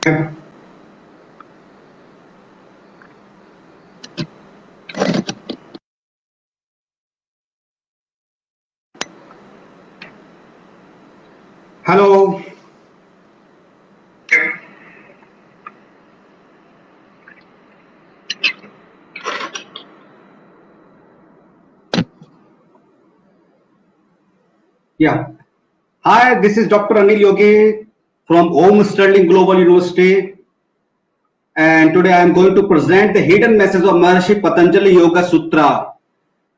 Hello. Yeah. Hi, this is Dr. Anil Yogi from Om Sterling Global University, and today I am going to present the hidden message of Maharishi Patanjali Yoga Sutra.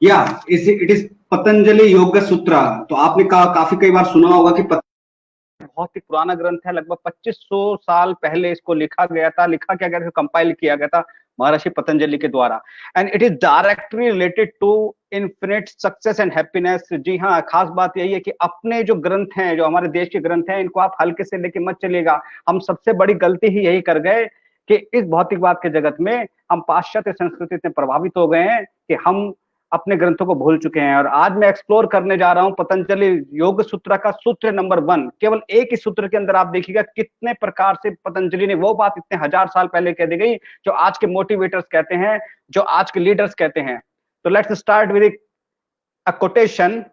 Yeah, it is Patanjali Yoga Sutra. तो आपने काफी कई बार सुना होगा कि बहुत ही पुराना ग्रंथ है, लगभग 2500 साल पहले इसको लिखा गया था। लिखा क्या गया था, कंपाइल किया गया था महर्षि पतंजलि के द्वारा। And it is directly related to infinite success and happiness. जी हाँ, खास बात यही है कि अपने जो ग्रंथ हैं, जो हमारे देश के ग्रंथ हैं, इनको आप हल्के से लेके मत चलिएगा। हम सबसे बड़ी गलती ही यही कर गए कि इस भौतिकवाद के जगत में हम पाश्चात्य संस्कृति से प्रभावित हो गए हैं कि हम अपने ग्रंथों को भूल चुके हैं। और आज मैं एक्सप्लोर करने जा रहा हूं पतंजलि योग सूत्र का सूत्र नंबर 1। केवल एक ही सूत्र के अंदर आप देखिएगा कितने प्रकार से पतंजलि ने वो बात इतने हजार साल पहले कह दी गई जो आज के मोटिवेटर्स कहते हैं, जो आज के लीडर्स कहते हैं। तो let's start with a quotation.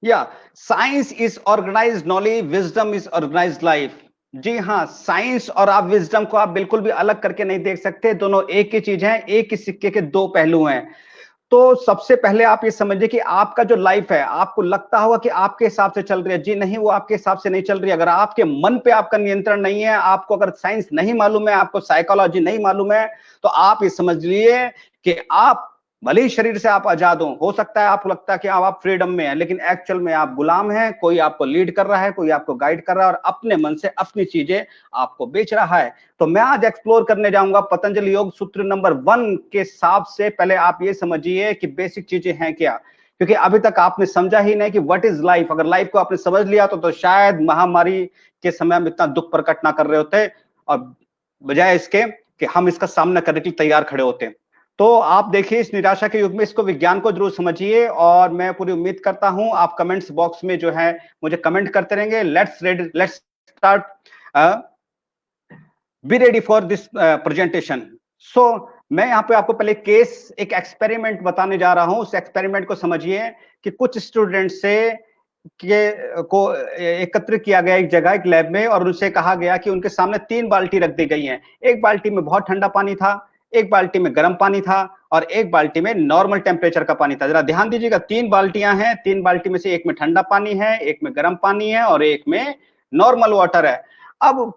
या science is organised knowledge, wisdom is organised life. जी हाँ, साइंस और आप विजडम को आप बिल्कुल भी अलग करके नहीं देख सकते। दोनों एक ही चीज है, एक ही सिक्के के दो पहलू हैं। तो सबसे पहले आप ये समझिए कि आपका जो लाइफ है, आपको लगता होगा कि आपके हिसाब से चल रही है। जी नहीं, वो आपके हिसाब से नहीं चल रही है। अगर आपके मन पे आपका नियंत्रण नहीं है, आपको अगर साइंस नहीं मालूम है, आपको साइकोलॉजी नहीं मालूम है, तो आप ये समझ लिए कि आप भले ही शरीर से आप आजाद हो सकता है आपको लगता है कि आप फ्रीडम में हैं, लेकिन एक्चुअल में आप गुलाम हैं। कोई आपको लीड कर रहा है, कोई आपको गाइड कर रहा है और अपने मन से अपनी चीजें आपको बेच रहा है। तो मैं आज एक्सप्लोर करने जाऊंगा पतंजलि योग सूत्र नंबर 1 के हिसाब से। पहले आप ये समझिए कि बेसिक चीजें हैं क्या, क्योंकि अभी तक आपने समझा ही नहीं कि व्हाट इज लाइफ। अगर लाइफ को आपने समझ लिया तो शायद महामारी के समय हम इतना दुख प्रकट ना कर रहे होते, और बजाय इसके कि हम इसका सामना करने के लिए तैयार खड़े होते। तो आप देखिए, इस निराशा के युग में इसको विज्ञान को जरूर समझिए, और मैं पूरी उम्मीद करता हूं आप कमेंट्स बॉक्स में जो है मुझे कमेंट करते रहेंगे। Let's start, be ready for this presentation. So मैं यहाँ पे आपको पहले केस, एक एक्सपेरिमेंट बताने जा रहा हूं। उस एक्सपेरिमेंट को समझिए कि कुछ स्टूडेंट से के को एकत्र किया गया एक जगह, एक लैब में, और उनसे कहा गया कि उनके सामने 3 बाल्टी रख दी गई हैं। एक बाल्टी में बहुत ठंडा पानी था, एक बाल्टी में गर्म पानी था, और एक बाल्टी में नॉर्मल टेम्परेचर का पानी था। जरा ध्यान दीजिएगा, 3 बाल्टियां हैं। 3 बाल्टी में से एक में ठंडा पानी है, एक में गर्म पानी है, और एक में नॉर्मल वाटर है। अब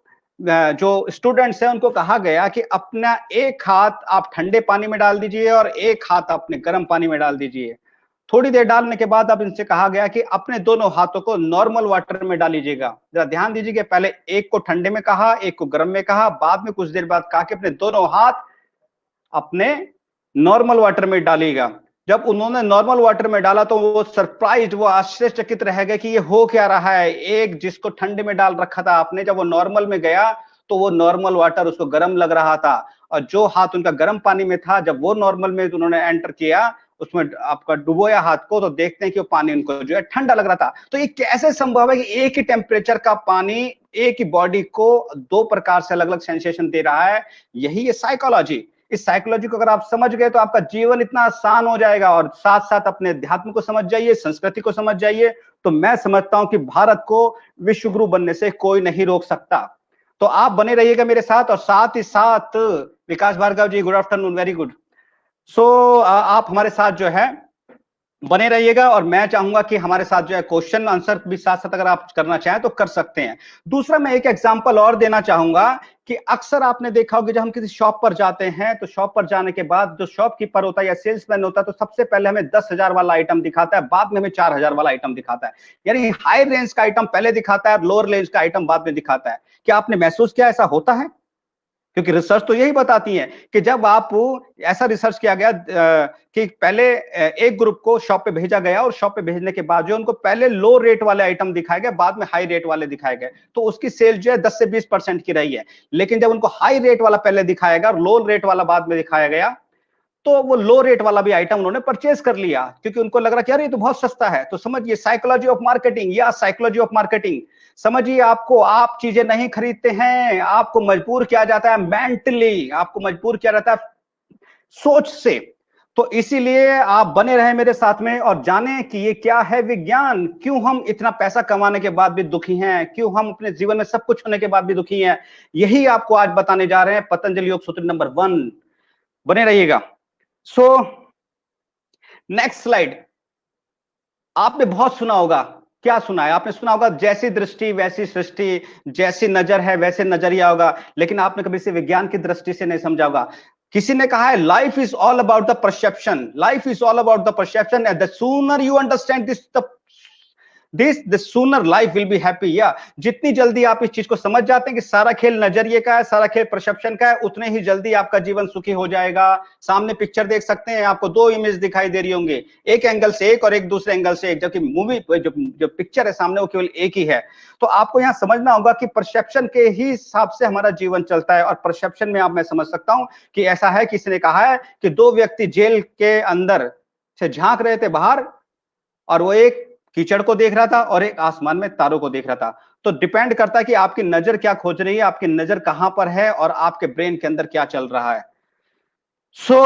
जो स्टूडेंट्स हैं उनको कहा गया कि अपना एक हाथ आप ठंडे पानी में डाल दीजिए और एक हाथ अपने गर्म पानी में डाल दीजिए। थोड़ी देर डालने के बाद अब इनसे कहा गया कि अपने दोनों हाथों को नॉर्मल वाटर में डाल लीजिएगा। जरा ध्यान दीजिए, पहले एक को ठंडे में कहा, एक को गर्म में कहा, बाद में कुछ देर बाद कहा कि अपने दोनों हाथ अपने नॉर्मल वाटर में डालिएगा। जब उन्होंने नॉर्मल वाटर में डाला तो वो सरप्राइज, वो आश्चर्यचकित रह गए कि ये हो क्या रहा है। एक जिसको ठंडे में डाल रखा था आपने, जब वो नॉर्मल में गया तो वो नॉर्मल वाटर उसको गर्म लग रहा था, और जो हाथ उनका गर्म पानी में था, जब वो नॉर्मल में उन्होंने एंटर किया, उसमें आपका डुबोया हाथ को, तो देखते हैं कि वो पानी उनको जो है ठंडा लग रहा था। तो ये कैसे संभव है कि एक ही टेम्परेचर का पानी एक ही बॉडी को दो प्रकार से अलग अलग सेंसेशन दे रहा है? यही है साइकोलॉजी। इस साइकोलॉजी को अगर आप समझ गए तो आपका जीवन इतना आसान हो जाएगा, और साथ साथ अपने अध्यात्म को समझ जाइए, संस्कृति को समझ जाइए, तो मैं समझता हूं कि भारत को विश्व गुरु बनने से कोई नहीं रोक सकता। तो आप बने रहिएगा मेरे साथ, और साथ ही साथ विकास भार्गव जी, गुड आफ्टरनून, वेरी गुड। सो आप हमारे साथ जो है बने रहिएगा, और मैं चाहूंगा कि हमारे साथ जो है क्वेश्चन आंसर भी साथ साथ अगर आप करना चाहें तो कर सकते हैं। दूसरा, मैं एक एग्जांपल और देना चाहूंगा कि अक्सर आपने देखा होगा जब हम किसी शॉप पर जाते हैं, तो शॉप पर जाने के बाद जो शॉपकीपर होता है या सेल्समैन होता है, तो सबसे पहले हमें 10,000 वाला आइटम दिखाता है, बाद में हमें 4,000 वाला आइटम दिखाता है। यानी हाई रेंज का आइटम पहले दिखाता है और लोअर रेंज का आइटम बाद में दिखाता है। क्या आपने महसूस किया ऐसा होता है? क्योंकि रिसर्च तो यही बताती है कि जब आप, ऐसा रिसर्च किया गया कि पहले एक ग्रुप को शॉप पे भेजा गया और शॉप पे भेजने के बाद जो उनको पहले लो रेट वाले आइटम दिखाए गए, बाद में हाई रेट वाले दिखाए गए, तो उसकी सेल जो है 10 से 20% की रही है। लेकिन जब उनको हाई रेट वाला पहले दिखाया गया और लो रेट वाला बाद में दिखाया गया, तो वो लो रेट वाला भी आइटम उन्होंने परचेज कर लिया, क्योंकि उनको लग रहा कि यार ये तो बहुत सस्ता है। तो समझिए साइकोलॉजी ऑफ मार्केटिंग या साइकोलॉजी ऑफ मार्केटिंग। समझिए, आपको, आप चीजें नहीं खरीदते हैं, आपको मजबूर किया जाता है मेंटली, आपको मजबूर किया जाता है सोच से। तो इसीलिए आप बने रहे मेरे साथ में और जाने कि ये क्या है विज्ञान, क्यों हम इतना पैसा कमाने के बाद भी दुखी हैं, क्यों हम अपने जीवन में सब कुछ होने के बाद भी दुखी हैं। यही आपको आज बताने जा रहे हैं, पतंजलि योग सूत्र नंबर 1। बने रहिएगा। So next slide. आपने बहुत सुना होगा, क्या सुना है? आपने सुना होगा जैसी दृष्टि वैसी सृष्टि, जैसी नजर है वैसे नजरिया होगा, लेकिन आपने कभी इसे विज्ञान की दृष्टि से नहीं समझा होगा। किसी ने कहा है life is all about the perception, life is all about the perception, and the sooner you understand the sooner life will be happy. या जितनी जल्दी आप इस चीज को समझ जाते हैं कि सारा खेल नजरिए का है, सारा खेल परसेप्शन का है, उतने ही जल्दी आपका जीवन सुखी हो जाएगा। सामने पिक्चर देख सकते हैं, आपको 2 इमेज दिखाई दे रही होंगे, एक एंगल से एक और एक दूसरे एंगल से एक, जबकि मूवी जो पिक्चर है सामने वो केवल एक ही है। तो आपको यहां समझना होगा कि परसेप्शन के ही हिसाब से हमारा जीवन चलता है। और परसेप्शन में आप, मैं समझ सकता हूं कि ऐसा है, किसी ने कहा है कि 2 व्यक्ति जेल के अंदर से झांक रहे थे बाहर, और वो एक कीचड़ को देख रहा था और एक आसमान में तारों को देख रहा था। तो डिपेंड करता है कि आपकी नजर क्या खोज रही है, आपकी नजर कहां पर है और आपके ब्रेन के अंदर क्या चल रहा है। सो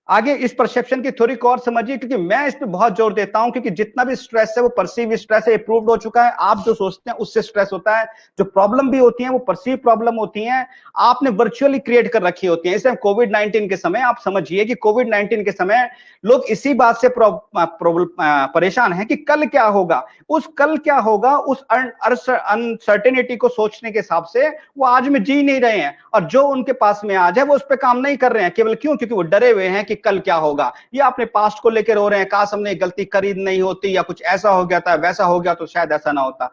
आगे इस परसेप्शन की थ्योरी को और समझिए, क्योंकि मैं इस पे बहुत जोर देता हूं, क्योंकि जितना भी स्ट्रेस है वो परसीव स्ट्रेस है, प्रूव्ड हो चुका है। आप जो सोचते हैं उससे स्ट्रेस होता है, जो प्रॉब्लम भी होती है वो परसीव प्रॉब्लम होती है, आपने वर्चुअली क्रिएट कर रखी होती है। इसे कोविड 19 के समय आप समझिए कि कोविड 19 के समय लोग इसी बात से परेशान हैं कि कल क्या होगा। उस कल क्या होगा, उस अनसर्टेनिटी को सोचने के हिसाब से वो आज में जी नहीं रहे हैं, और जो उनके पास में आज है वो उस पर काम नहीं कर रहे हैं। केवल क्यों? क्योंकि वो डरे हुए हैं कि कल क्या होगा, या अपने पास्ट को लेकर रो रहे हैं, काश हमने गलती करी नहीं होती, या कुछ ऐसा हो गया था, वैसा हो गया तो शायद ऐसा ना होता।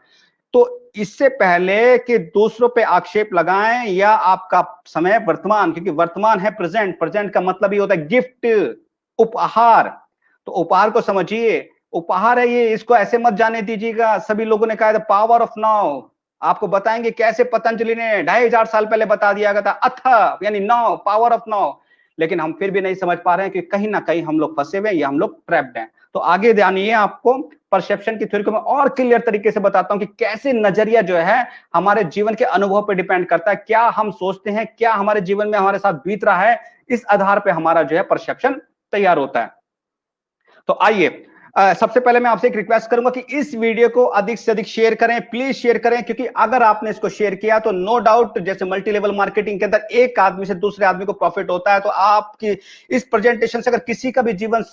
तो इससे पहले कि दूसरों पे आक्षेप लगाएं, या आपका समय वर्तमान, क्योंकि वर्तमान है प्रेजेंट, प्रेजेंट का मतलब ये होता है गिफ्ट, उपहार। तो उपहार को समझिए, उपहार है ये, इसको ऐसे मत जाने दीजिएगा। सभी लोगों ने कहा था पावर ऑफ नाउ, आपको बताएंगे कैसे पतंजलि ने 2500 साल पहले बता दिया गया था, अथ यानी नाउ, पावर ऑफ नाउ। लेकिन हम फिर भी नहीं समझ पा रहे हैं कि कहीं ना कहीं हम लोग फंसे हुए हैं या हम लोग ट्रैप्ड हैं। तो आगे जानिए, आपको परसेप्शन की थ्योरी को मैं और क्लियर तरीके से बताता हूं कि कैसे नजरिया जो है हमारे जीवन के अनुभव पर डिपेंड करता है। क्या हम सोचते हैं, क्या हमारे जीवन में हमारे साथ बीत रहा है, इस आधार पर हमारा जो है परसेप्शन तैयार होता है। तो आइए, सबसे पहले मैं आपसे एक रिक्वेस्ट करूंगा कि इस वीडियो को अधिक से अधिक शेयर करें, प्लीज शेयर करें, क्योंकि अगर आपने इसको शेयर किया तो नो डाउट, जैसे मल्टी लेवल मार्केटिंग के अंदर एक आदमी से दूसरे आदमी को प्रॉफिट होता है, तो आपकी इस प्रेजेंटेशन से अगर किसी का भी जीवन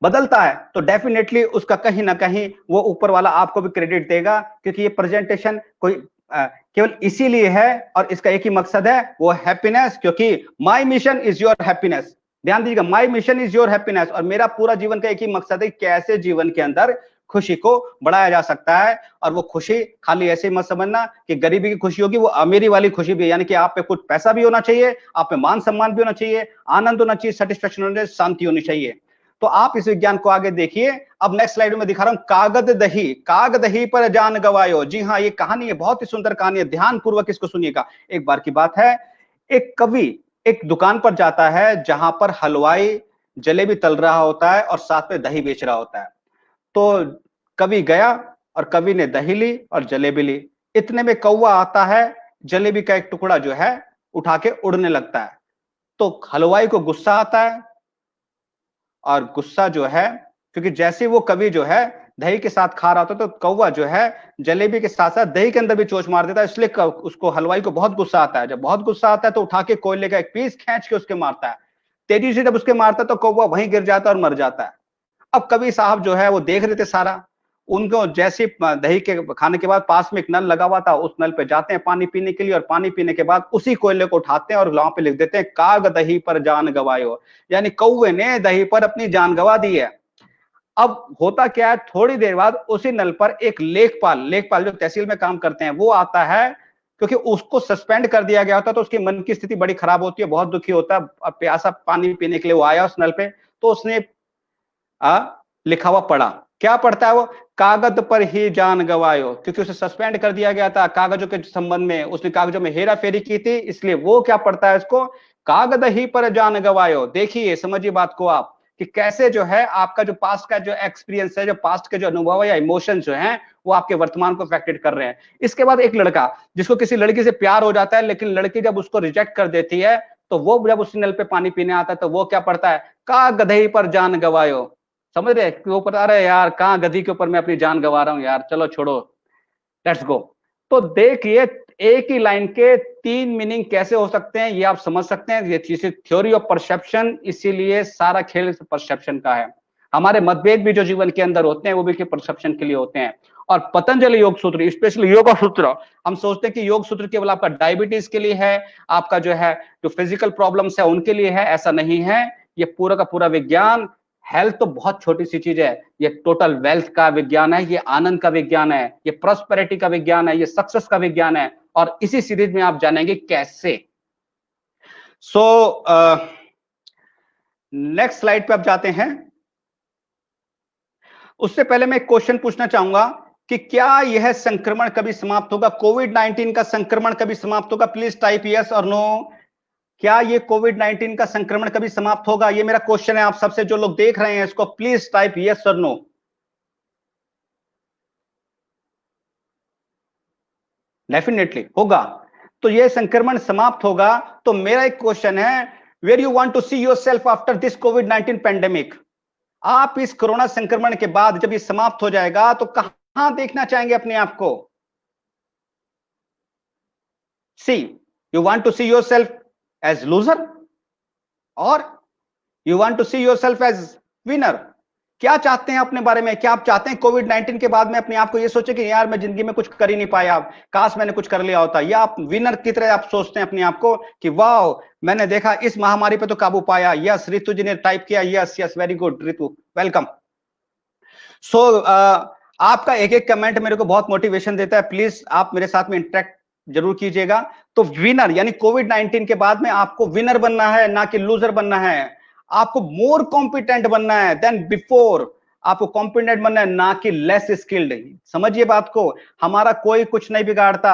बदलता है तो डेफिनेटली उसका कहीं ना कहीं वो ऊपर वाला आपको भी क्रेडिट देगा, क्योंकि ये प्रेजेंटेशन कोई केवल इसीलिए है, और इसका एक ही मकसद है, वो हैप्पीनेस, क्योंकि my mission is your happiness. ध्यान दीजिएगा, my mission is your happiness, और मेरा पूरा जीवन का एक ही मकसद है, कैसे जीवन के अंदर खुशी को बढ़ाया जा सकता है। और वो खुशी खाली ऐसे मत समझना कि गरीबी की खुशी होगी, वो अमीरी वाली खुशी भी है, यानी कि आप पे कुछ पैसा भी होना चाहिए, आप पे मान सम्मान भी होना चाहिए, आनंद होना चाहिए, सेटिस्फेक्शन होना चाहिए, शांति होनी चाहिए। तो आप इस विज्ञान को आगे देखिए। अब नेक्स्ट स्लाइड में दिखा रहा हूं, कागद दही, काग दही पर जान गवायो। जी हाँ, ये कहानी है, बहुत ही सुंदर कहानी है, ध्यान पूर्वक इसको सुनिएगा। एक बार की बात है, एक कवि एक दुकान पर जाता है जहां पर हलवाई जलेबी तल रहा होता है और साथ में दही बेच रहा होता है। तो कवि गया और कवि ने दही ली और जलेबी ली। इतने में कौवा आता है, जलेबी का एक टुकड़ा जो है उठा के उड़ने लगता है। तो हलवाई को गुस्सा आता है, और गुस्सा जो है, क्योंकि जैसे वो कवि जो है दही के साथ खा रहा होता, तो कौवा जो है जलेबी के साथ साथ दही के अंदर भी चोंच मार देता है, इसलिए उसको, हलवाई को बहुत गुस्सा आता है। जब बहुत गुस्सा आता है तो उठा के कोयले का एक पीस खींच के उसके मारता है। तेजी से जब उसके मारता है तो कौवा वहीं गिर जाता है और मर जाता है। अब कवि साहब जो है वो देख रहे थे सारा, उनको जैसे दही के खाने के बाद पास में एक नल लगा हुआ था, उस नल पे जाते हैं पानी पीने के लिए, और पानी पीने के बाद उसी कोयले को उठाते हैं और वहां पे लिख देते हैं, काग दही पर जान गवायो, यानी कौवे ने दही पर अपनी जान गवा दी है। अब होता क्या है, थोड़ी देर बाद उसी नल पर एक लेखपाल, लेखपाल जो तहसील में काम करते हैं, वो आता है क्योंकि उसको सस्पेंड कर दिया गया होता तो उसके मन की स्थिति बड़ी खराब होती है, बहुत दुखी होता है। प्यासा पानी पीने के लिए वो आया उस नल पे, तो उसने लिखा हुआ पढ़ा। क्या पढ़ता है वो? कागज पर ही जान गवायो, क्योंकि उसे सस्पेंड कर दिया गया था कागजों के संबंध में, उसने कागजों में हेरा फेरी की थी, इसलिए वो क्या पढ़ता है इसको? कागज ही पर जान गवायो। देखिए, समझिए बात को आप कि कैसे जो है आपका जो पास्ट का जो एक्सपीरियंस है, जो पास्ट के जो अनुभव है या इमोशन जो है, वो आपके वर्तमान को अफेक्टेड कर रहे हैं। इसके बाद एक लड़का जिसको किसी लड़की से प्यार हो जाता है, लेकिन लड़की जब उसको रिजेक्ट कर देती है, तो वो जब उस नल पे पानी पीने आता है तो वो क्या पढ़ता है? कागज ही पर जान गवायो। समझ रहे कि वो पता रहे यार कहाँ गधी के ऊपर मैं अपनी जान गंवा रहा हूं यार, चलो छोड़ो, लेट्स गो। तो देखिए, एक ही लाइन के 3 मीनिंग कैसे हो सकते हैं ये आप समझ सकते हैं। ये चीज थ्योरी ऑफ परसेप्शन, इसीलिए सारा खेल परसेप्शन का है। हमारे मतभेद भी जो जीवन के अंदर होते हैं वो भी परसेप्शन के लिए होते हैं। और पतंजलि योग सूत्र, स्पेशली योगा सूत्र, हम सोचते हैं कि योग सूत्र केवल आपका डायबिटीज के लिए है, आपका जो है जो फिजिकल प्रॉब्लम्स है उनके लिए है, ऐसा नहीं है। ये पूरा का पूरा विज्ञान, हेल्थ तो बहुत छोटी सी चीज है, ये टोटल वेल्थ का विज्ञान है, ये आनंद का विज्ञान है, ये प्रॉस्पेरिटी का विज्ञान है, ये सक्सेस का विज्ञान है। और इसी सीरीज में आप जानेंगे कैसे। सो नेक्स्ट स्लाइड पे आप जाते हैं। उससे पहले मैं एक क्वेश्चन पूछना चाहूंगा कि क्या यह संक्रमण कभी समाप्त होगा? कोविड-19 का संक्रमण कभी समाप्त होगा? प्लीज टाइप यस और नो। क्या ये कोविड-19 का संक्रमण कभी समाप्त होगा? ये मेरा क्वेश्चन है आप सबसे, जो लोग देख रहे हैं इसको, प्लीज टाइप यस और नो। डेफिनेटली होगा। तो ये संक्रमण समाप्त होगा। तो मेरा एक क्वेश्चन है, where you want to see yourself after this कोविड-19 पेंडेमिक? आप इस कोरोना संक्रमण के बाद जब ये समाप्त हो जाएगा तो कहां देखना चाहेंगे अपने आप को? See, you want to see yourself as loser और you want to see yourself as winner? क्या चाहते हैं अपने बारे में? क्या आप चाहते हैं कोविड-19 के बाद में अपने आप को ये सोचे कि यार मैं जिंदगी में कुछ कर ही नहीं पाया, काश मैंने कुछ कर लिया होता? या आप विनर की तरह आप सोचते हैं अपने आप को कि वाह, मैंने देखा इस महामारी पे तो काबू पाया? यस, रितु जी ने टाइप किया yes yes, very good Ritu, welcome. So आपका एक एक कमेंट मेरे को बहुत मोटिवेशन देता है। प्लीज आप मेरे साथ में इंटरेक्ट जरूर कीजिएगा। तो विनर यानी कोविड-19 के बाद में आपको विनर बनना है, ना कि लूजर बनना है। आपको मोर कॉम्पिटेंट बनना है देन बिफोर। आपको कॉम्पिटेंट बनना है, ना कि लेस स्किल्ड। समझिए बात को, हमारा कोई कुछ नहीं बिगाड़ता।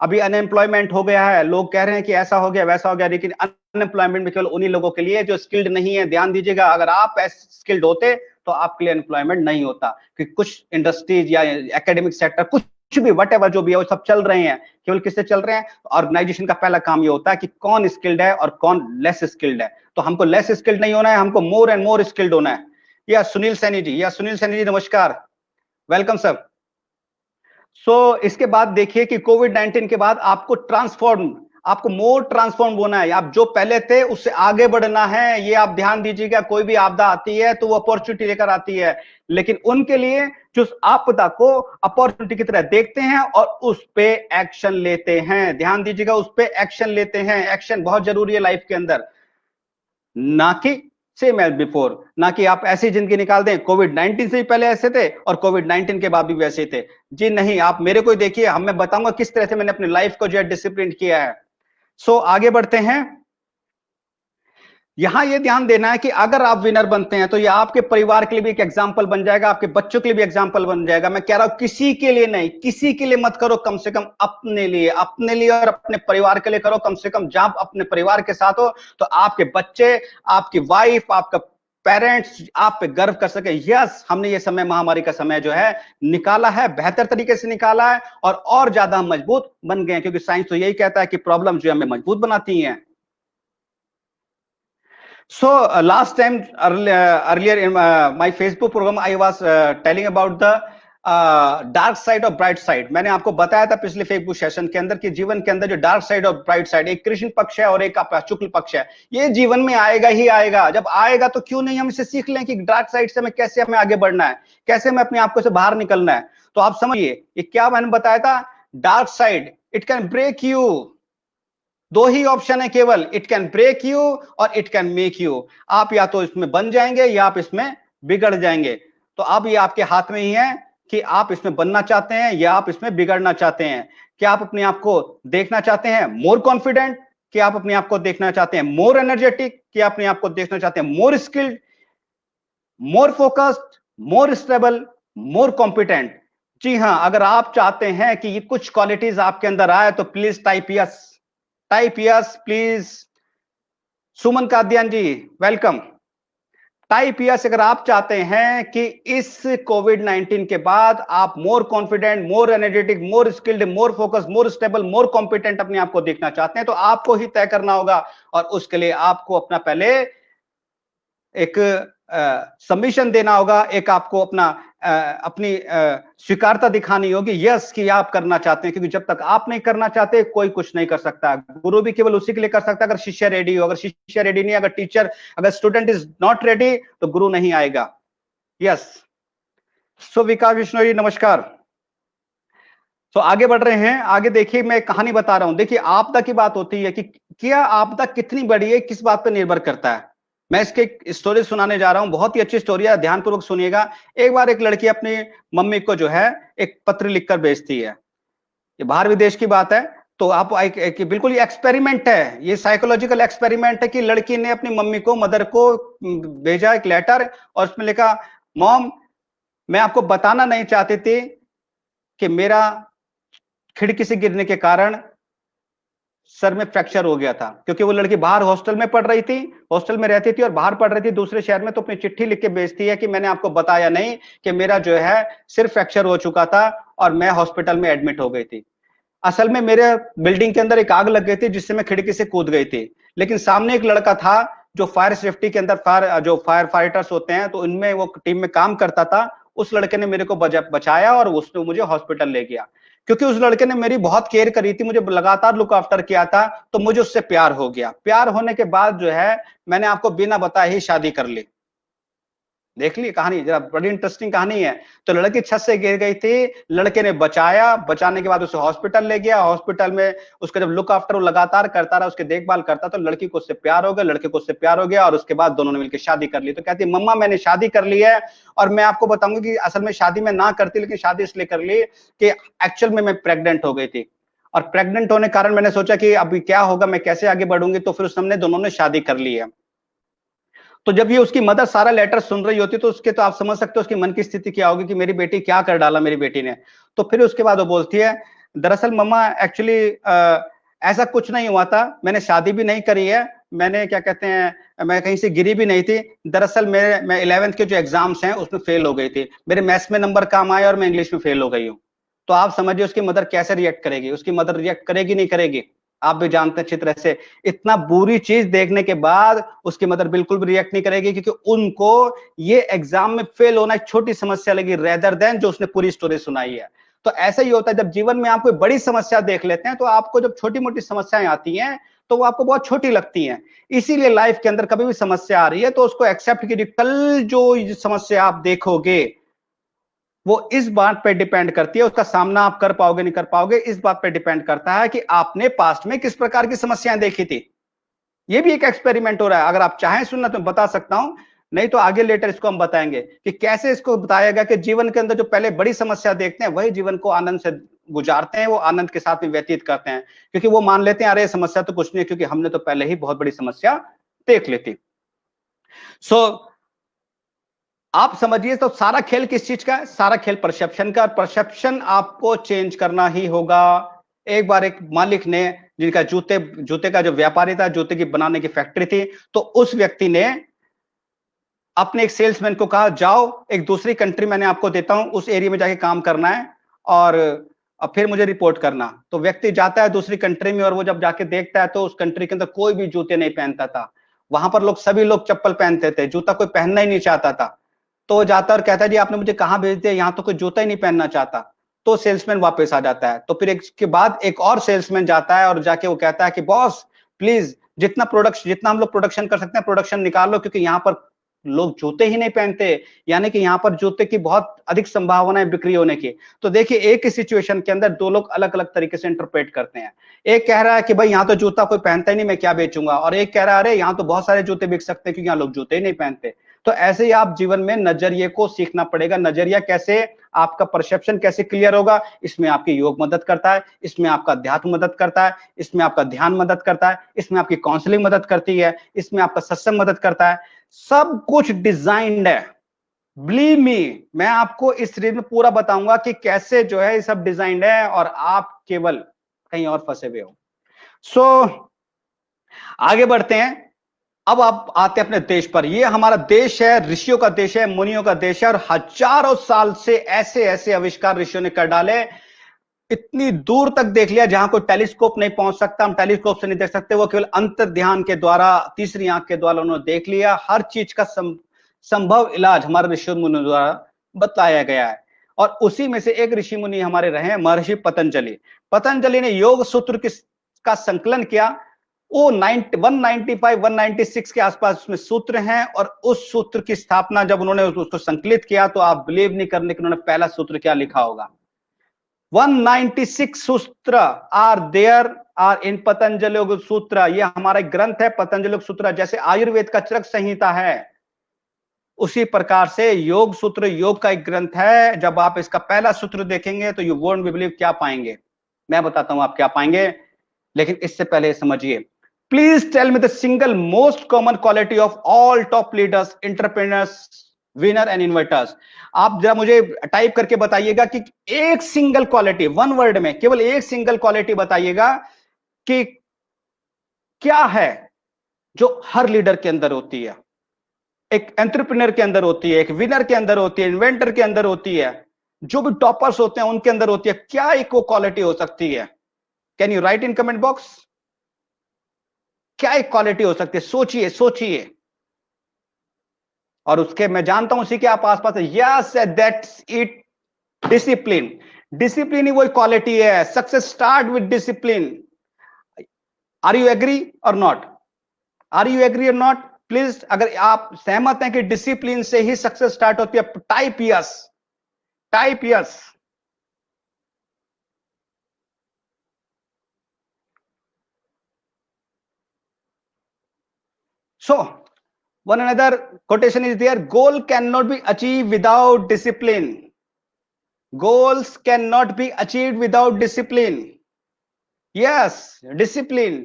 अभी अनएम्प्लॉयमेंट हो गया है, लोग कह रहे हैं कि ऐसा हो गया वैसा हो गया, लेकिन अनएम्प्लॉयमेंट में केवल उन्हीं लोगों के लिए जो स्किल्ड नहीं है। ध्यान दीजिएगा, अगर आप स्किल्ड होते तो आपके लिए एम्प्लॉयमेंट नहीं होता। कि कुछ इंडस्ट्रीज या एकेडमिक सेक्टर, कुछ भी वट जो भी है वो सब चल रहे हैं, केवल किससे चल रहे हैं? ऑर्गेनाइजेशन का पहला काम ये होता है कि कौन स्किल्ड है और कौन लेस स्किल्ड है। तो हमको लेस स्किल्ड नहीं होना है, हमको मोर एंड मोर स्किल्ड होना है। या सुनील सैनी जी, या सुनील सैनी जी नमस्कार, वेलकम सर। इसके बाद देखिए कि कोविड-19 के बाद आपको ट्रांसफॉर्म, आपको मोर ट्रांसफॉर्म होना है। आप जो पहले थे उससे आगे बढ़ना है। ये आप ध्यान दीजिएगा, कोई भी आपदा आती है तो वो अपॉर्चुनिटी लेकर आती है, लेकिन उनके लिए जो आपदा को अपॉर्चुनिटी की तरह देखते हैं और उस पे एक्शन लेते हैं। ध्यान दीजिएगा, उस पे एक्शन लेते हैं। एक्शन बहुत जरूरी है लाइफ के अंदर, ना कि सेम एज बिफोर। ना कि आप ऐसी जिंदगी निकाल दें कोविड-19 से भी पहले ऐसे थे और कोविड-19 के बाद भी वैसे थे। जी नहीं, आप मेरे को देखिए, हम मैं बताऊंगा किस तरह से मैंने अपनी लाइफ को जो है डिसिप्लिन किया है। आगे बढ़ते हैं। यहां यह ध्यान देना है कि अगर आप विनर बनते हैं तो यह आपके परिवार के लिए भी एक एग्जांपल बन जाएगा, आपके बच्चों के लिए भी एग्जांपल बन जाएगा। मैं कह रहा हूं किसी के लिए नहीं, किसी के लिए मत करो, कम से कम अपने लिए, अपने लिए और अपने परिवार के लिए करो। कम से कम जब अपने परिवार के साथ हो तो आपके बच्चे, आपकी वाइफ, आपका पेरेंट्स आप पे गर्व कर सके, यस हमने ये समय, महामारी का समय जो है निकाला है, बेहतर तरीके से निकाला है और ज्यादा हम मजबूत बन गए, क्योंकि साइंस तो यही कहता है कि प्रॉब्लम जो हमें मजबूत बनाती हैं। Last time earlier in my Facebook program, I was telling about the dark side और ब्राइट साइड। मैंने आपको बताया था पिछले फेसबुक सेशन के अंदर कि जीवन के अंदर जो डार्क साइड और ब्राइट साइड, एक कृष्ण पक्ष है और एक आपका शुक्ल पक्ष है। ये जीवन में आएगा ही आएगा। जब आएगा तो क्यों नहीं हम इसे सीख लें कि डार्क साइड से हमें कैसे हमें आगे बढ़ना है, कैसे हमें अपने आप को से बाहर निकलना है। तो आप समझिए ये क्या मैंने बताया था, dark side it can break you. दो ही ऑप्शन है केवल, इट कैन ब्रेक यू और इट कैन मेक यू। आप या तो इसमें बन जाएंगे या आप इसमें बिगड़ जाएंगे। तो अब ये आपके हाथ में ही है कि आप इसमें बनना चाहते हैं या आप इसमें बिगड़ना चाहते हैं। क्या आप अपने आप को देखना चाहते हैं मोर कॉन्फिडेंट, कि आप अपने आप को देखना चाहते हैं मोर एनर्जेटिक, कि अपने आप को देखना चाहते हैं more skilled, more focused, more stable, more competent. जी हां, अगर आप चाहते हैं कि ये कुछ क्वालिटीज आपके अंदर आए तो please type yes, type yes please. Suman Kadian ji welcome. Type yes अगर आप चाहते हैं कि इस कोविड 19 के बाद आप more confident, more energetic, more skilled, more focus, more stable, more competent अपने आप को देखना चाहते हैं, तो आपको ही तय करना होगा। और उसके लिए आपको अपना पहले एक सबमिशन देना होगा, एक आपको अपना अपनी स्वीकारता दिखानी होगी, यस कि आप करना चाहते हैं, क्योंकि जब तक आप नहीं करना चाहते कोई कुछ नहीं कर सकता। गुरु भी केवल उसी के लिए कर सकता है अगर शिष्य रेडी हो। अगर शिष्य रेडी नहीं, अगर टीचर, अगर स्टूडेंट इज नॉट रेडी तो गुरु नहीं आएगा। यस। सो विकास विश्नोई नमस्कार। तो आगे बढ़ रहे हैं। आगे देखिए, मैं कहानी बता रहा हूं। देखिए, आपदा की बात होती है कि क्या आपदा कितनी बड़ी है, किस बात पर निर्भर करता है। मैं इसके स्टोरी सुनाने जा रहा हूं, बहुत ही अच्छी स्टोरी है, ध्यानपूर्वक सुनिएगा। एक बार एक लड़की अपनी मम्मी को जो है एक पत्र लिखकर भेजती है। ये बाहर विदेश की बात है। तो आप बिल्कुल ये एक्सपेरिमेंट है, ये साइकोलॉजिकल एक्सपेरिमेंट है कि लड़की ने अपनी मम्मी को, मदर को भेजा एक लेटर और उसमें लिखा, मॉम मैं आपको बताना नहीं चाहती थी कि मेरा खिड़की से गिरने के कारण सर में फ्रैक्चर हो गया था। क्योंकि वो लड़की बाहर हॉस्टल में पढ़ रही थी, हॉस्टल में रहती थी और बाहर पढ़ रही थी दूसरे शहर में। तो अपनी चिट्ठी लिख के भेजती है कि मैंने आपको बताया नहीं कि मेरा जो है सिर फ्रैक्चर हो चुका था और मैं हॉस्पिटल में एडमिट हो गई थी। असल में मेरे बिल्डिंग के अंदर एक आग लग गई थी जिससे मैं खिड़की से कूद गई थी। लेकिन सामने एक लड़का था जो फायर सेफ्टी के अंदर फायर फाइटर्स होते हैं, तो इनमें वो टीम में काम करता था। उस लड़के ने मेरे को बचाया और उसने मुझे हॉस्पिटल ले गया। क्योंकि उस लड़के ने मेरी बहुत केयर करी थी, मुझे लगातार लुक आफ्टर किया था, तो मुझे उससे प्यार हो गया। प्यार होने के बाद जो है मैंने आपको बिना बताए ही शादी कर ली। देख ली कहानी, जरा बड़ी इंटरेस्टिंग कहानी है। तो लड़की छत से गिर गई थी, लड़के ने बचाया, बचाने के बाद उसे हॉस्पिटल ले गया। हॉस्पिटल में उसका जब लुक आफ्टर वो लगातार करता रहा, उसकी देखभाल करता, तो लड़की को उससे प्यार हो गया, लड़के को उससे प्यार हो गया और उसके बाद दोनों ने मिलकर शादी कर ली। तो कहती मम्मा मैंने शादी कर ली है। और मैं आपको बताऊंगी कि असल में शादी में ना करती, लेकिन शादी इसलिए कर ली कि एक्चुअल में मैं प्रेग्नेंट हो गई थी। और प्रेग्नेंट होने के कारण मैंने सोचा कि अभी क्या होगा, मैं कैसे आगे बढ़ूंगी। तो फिर उस हमने दोनों ने शादी कर ली है। तो जब ये उसकी मदर सारा लेटर सुन रही होती तो उसके, तो आप समझ सकते हो उसकी मन की स्थिति क्या होगी कि मेरी बेटी क्या कर डाला मेरी बेटी ने। तो फिर उसके बाद वो बोलती है, दरअसल मम्मा एक्चुअली ऐसा कुछ नहीं हुआ था, मैंने शादी भी नहीं करी है, मैंने क्या कहते हैं मैं कहीं से गिरी भी नहीं थी। दरअसल मैं 11th के जो एग्जाम्स हैं उसमें फेल हो गई थी, मेरे मैथ्स में नंबर कम आए और मैं इंग्लिश में फेल हो गई हूँ। तो आप समझिए उसकी मदर कैसे रिएक्ट करेगी। उसकी मदर रिएक्ट करेगी नहीं करेगी, आप भी जानते हैं अच्छी तरह से। इतना बुरी चीज देखने के बाद उसकी मदर बिल्कुल भी रिएक्ट नहीं करेगी, क्योंकि उनको ये एग्जाम में फेल होना एक छोटी समस्या लगी रेदर देन जो उसने पूरी स्टोरी सुनाई है। तो ऐसा ही होता है, जब जीवन में आप कोई बड़ी समस्या देख लेते हैं तो आपको जब छोटी मोटी समस्याएं आती हैं तो वो आपको बहुत छोटी लगती हैं। इसीलिए लाइफ के अंदर कभी भी समस्या आ रही है तो उसको एक्सेप्ट कीजिए। कल जो समस्या आप देखोगे वो इस बात पे डिपेंड करती है, उसका सामना आप कर पाओगे नहीं कर पाओगे इस बात पे डिपेंड करता है कि आपने पास्ट में किस प्रकार की समस्याएं देखी थी। ये भी एक एक्सपेरिमेंट हो रहा है। अगर आप चाहें सुनना तो मैं बता सकता हूं, नहीं तो आगे लेटर इसको हम बताएंगे कि कैसे इसको बताया गया कि जीवन के अंदर जो पहले बड़ी समस्या देखते हैं वही जीवन को आनंद से गुजारते हैं, वो आनंद के साथ में व्यतीत करते हैं। क्योंकि वो मान लेते हैं अरे समस्या तो कुछ नहीं, क्योंकि हमने तो पहले ही बहुत बड़ी समस्या देख ली थी। सो आप समझिए, तो सारा खेल किस चीज का है? सारा खेल परसेप्शन का। परसेप्शन आपको चेंज करना ही होगा। एक बार एक मालिक ने, जिनका जूते का जो व्यापारी था, जूते की बनाने की फैक्ट्री थी, तो उस व्यक्ति ने अपने एक सेल्समैन को कहा, जाओ एक दूसरी कंट्री मैंने आपको देता हूं, उस एरिया में जाके काम करना है और अब फिर मुझे रिपोर्ट करना। तो व्यक्ति जाता है दूसरी कंट्री में और वो जब जाके देखता है तो उस कंट्री के अंदर कोई भी जूते नहीं पहनता था। वहां पर सभी लोग चप्पल पहनते थे, जूता कोई पहनना ही नहीं चाहता था। तो वो जाता और कहता है, जी आपने मुझे कहां भेज दिया, यहां तो कोई जूता ही नहीं पहनना चाहता। तो सेल्समैन वापस आ जाता है। तो फिर इसके बाद एक और सेल्समैन जाता है और जाके वो कहता है कि बॉस प्लीज जितना हम लोग प्रोडक्शन कर सकते हैं प्रोडक्शन निकाल लो, क्योंकि यहाँ पर लोग जूते ही नहीं पहनते, यानी कि यहाँ पर जूते की बहुत अधिक संभावना है बिक्री होने की। तो देखिए, एक ही सिचुएशन के अंदर दो लोग अलग अलग तरीके से इंटरप्रेट करते हैं। एक कह रहा है कि भाई यहाँ तो जूता कोई पहनता ही नहीं, मैं क्या बेचूंगा, और एक कह रहा है अरे यहाँ तो बहुत सारे जूते बिक सकते हैं क्योंकि यहाँ लोग जूते ही नहीं पहनते। तो ऐसे ही आप जीवन में नजरिए को सीखना पड़ेगा। नजरिया कैसे? आपका परसेप्शन कैसे क्लियर होगा, इसमें आपकी योग मदद करता है, इसमें आपका अध्यात्म मदद करता है, इसमें आपका ध्यान मदद करता है, इसमें आपकी काउंसलिंग मदद करती है, इसमें आपका सत्संग मदद करता है। सब कुछ डिजाइंड है। बिलीव मी, मैं आपको इस सीरीज में पूरा बताऊंगा कि कैसे जो है ये सब डिजाइंड है और आप केवल कहीं और फंसे हुए हो। सो आगे बढ़ते हैं। अब आप आते हैं अपने देश पर। ये हमारा देश है, ऋषियों का देश है, मुनियों का देश है, और हजारों साल से ऐसे ऐसे आविष्कार ऋषियों ने कर डाले। इतनी दूर तक देख लिया जहां कोई टेलीस्कोप नहीं पहुंच सकता, हम टेलीस्कोप से नहीं देख सकते, वो केवल अंतर ध्यान के द्वारा, तीसरी आंख के द्वारा उन्होंने देख लिया। हर चीज का संभव इलाज हमारे ऋषि मुनि द्वारा बताया गया है। और उसी में से एक ऋषि मुनि हमारे रहे महर्षि पतंजलि। पतंजलि ने योग सूत्र का संकलन किया। वो 195 196 के आसपास उसमें सूत्र हैं, और उस सूत्र की स्थापना जब उन्होंने उसको संकलित किया तो आप बिलीव नहीं करने कि उन्होंने पहला सूत्र क्या लिखा होगा। 196 sutra are there are in Patanjali Yoga Sutra. ये हमारा ग्रंथ है पतंजलि योग सूत्र। जैसे आयुर्वेद का चरक संहिता है, उसी प्रकार से योग सूत्र योग का एक ग्रंथ है। जब आप इसका पहला सूत्र देखेंगे तो यू वोंट बिलीव क्या पाएंगे। मैं बताता हूं आप क्या पाएंगे, लेकिन इससे पहले समझिए। Please tell me the single most common quality of all top leaders, entrepreneurs, winner and inverters. आप जरा मुझे टाइप करके बताइएगा कि एक सिंगल क्वालिटी, वन वर्ड में केवल एक सिंगल क्वालिटी बताइएगा कि क्या है जो हर लीडर के अंदर होती है, एक एंटरप्रेन्योर के अंदर होती है, एक विनर के अंदर होती है, इन्वेंटर के अंदर होती है, जो भी टॉपर्स होते हैं उनके अंदर होती है। क्या एक वो क्वालिटी हो सकती है? Can you right in comment box? क्या एक क्वालिटी हो सकती है? सोचिए सोचिए। और उसके मैं जानता हूं उसी के आप आसपास है। Yes, that's it, discipline. Discipline ही वही क्वालिटी है। Success start with discipline. Are you agree or not? Are you agree or not? Please, अगर आप सहमत हैं कि डिसिप्लिन से ही सक्सेस स्टार्ट होती है, type yes, type yes. So, one another quotation is there: goal cannot be achieved without discipline. Goals cannot be achieved without discipline. Yes, discipline.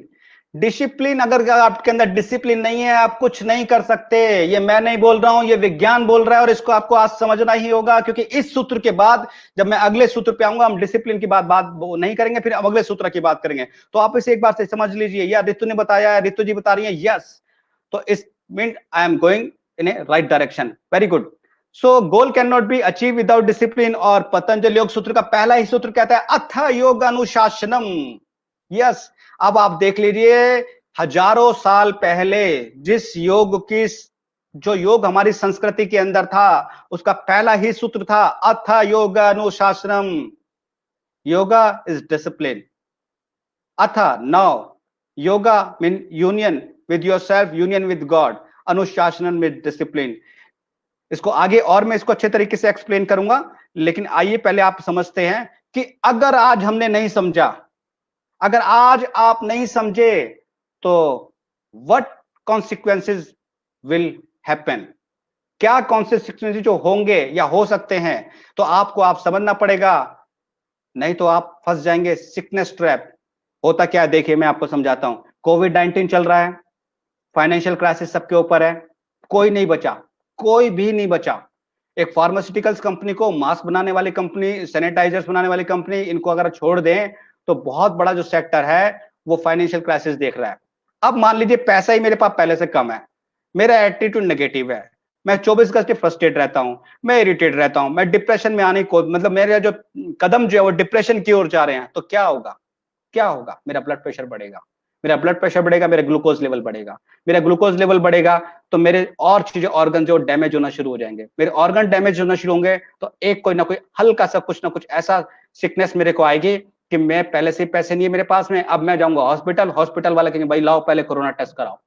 Discipline, अगर आपके अंदर डिसिप्लिन नहीं है आप कुछ नहीं कर सकते। ये मैं नहीं बोल रहा हूं, ये विज्ञान बोल रहा है, और इसको आपको आज समझना ही होगा। क्योंकि इस सूत्र के बाद जब मैं अगले सूत्र पे आऊंगा, हम डिसिप्लिन की बात नहीं करेंगे, फिर अब अगले सूत्र की बात करेंगे। तो आप इसे एक बार से समझ लीजिए। या रितु ने बताया, रितु जी बता रही है यस, तो इस mean I am going in A right direction. Very good. So goal can not be achieve without discipline. और पतंजलि योग सूत्र का पहला ही सूत्र कहता है अथ योग अनुशासनम। यस, अब आप देख लीजिए, हजारों साल पहले जिस योग की, जो योग हमारी संस्कृति के अंदर था, उसका पहला ही सूत्र था अथ योग अनुशासनम। Yoga is discipline. अथ, now, yoga mean union with yourself, union with God, अनुशासन विद डिसिप्लिन। इसको आगे और मैं इसको अच्छे तरीके से एक्सप्लेन करूंगा, लेकिन आइए पहले आप समझते हैं कि अगर आज हमने नहीं समझा, अगर आज आप नहीं समझे, तो व्हाट कॉन्सिक्वेंसेस विल हैपन। क्या कॉन्सिक्वेंसेस जो होंगे या हो सकते हैं, तो आपको आप समझना पड़ेगा, नहीं तो आप फंस जाएंगे सिकनेस ट्रैप। होता क्या है देखिए, मैं आपको समझाता हूं। कोविड-19 चल रहा है, फाइनेंशियल क्राइसिस सबके ऊपर है, कोई नहीं बचा, कोई भी नहीं बचा। एक फार्मास्यूटिकल्स कंपनी को, मास्क बनाने वाली कंपनी, सैनिटाइजर्स बनाने वाली कंपनी, इनको अगर छोड़ दें तो बहुत बड़ा जो सेक्टर है वो फाइनेंशियल क्राइसिस देख रहा है। अब मान लीजिए पैसा ही मेरे पास पहले से कम है, मेरा एटीट्यूड नेगेटिव है, मैं 24 घंटे फ्रस्ट्रेट रहता हूं, मैं इरिटेट रहता हूं, मैं डिप्रेशन में आने को, मतलब मेरे जो कदम जो है वो डिप्रेशन की ओर जा रहे हैं, तो क्या होगा? क्या होगा? मेरा ब्लड प्रेशर बढ़ेगा, मेरा ब्लद प्रेशर बढ़ेगा, मेरा ग्लूकोज लेवल बढ़ेगा, मेरा ग्लूकोज लेवल बढ़ेगा तो मेरे और चीजें, ऑर्गन जो डैमेज होना शुरू हो जाएंगे। मेरे ऑर्गन डैमेज होना शुरू होंगे तो एक कोई ना कोई हल्का सा कुछ ना कुछ ऐसा सिकनेस मेरे को आएगी कि मैं पहले से पैसे नहीं है मेरे पास में, अब मैं जाऊंगा हॉस्पिटल, हॉस्पिटल वाले कहेंगे भाई लाओ पहले कोरोना टेस्ट कराओ।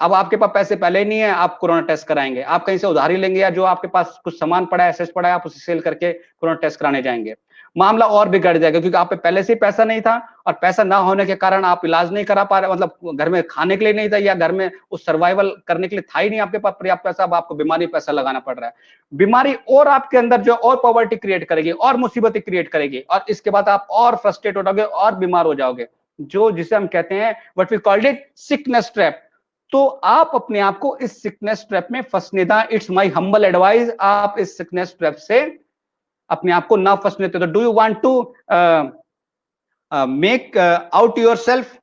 अब आपके पास पैसे पहले ही नहीं है, आप कोरोना टेस्ट कराएंगे, आप कहीं से उधारी लेंगे, या जो आपके पास कुछ सामान पड़ा है, एसेस पड़ा है, आप उसे सेल करके कोरोना टेस्ट कराने जाएंगे। मामला और बिगड़ जाएगा, क्योंकि आप पे पहले से ही पैसा नहीं था और पैसा ना होने के कारण आप इलाज नहीं करा पा रहे, मतलब घर में खाने के लिए नहीं था या घर में उस सर्वाइवल करने के लिए था ही नहीं आपके पास पर्याप्त पैसा, अब आपको बीमारी में पैसा लगाना पड़ रहा है। बीमारी और आपके अंदर जो और पॉवर्टी क्रिएट करेगी और मुसीबतें क्रिएट करेगी और इसके बाद आप और फ्रस्ट्रेट हो जाओगे और बीमार हो जाओगे, जो जिसे हम कहते हैं what we called it sickness trap. तो आप अपने आप को इस सिकनेस ट्रैप में फंसने ना, इट्स माय हम्बल एडवाइस, आप इस सिकनेस ट्रैप से अपने आप को ना फंसने दो। Do you want to make out your self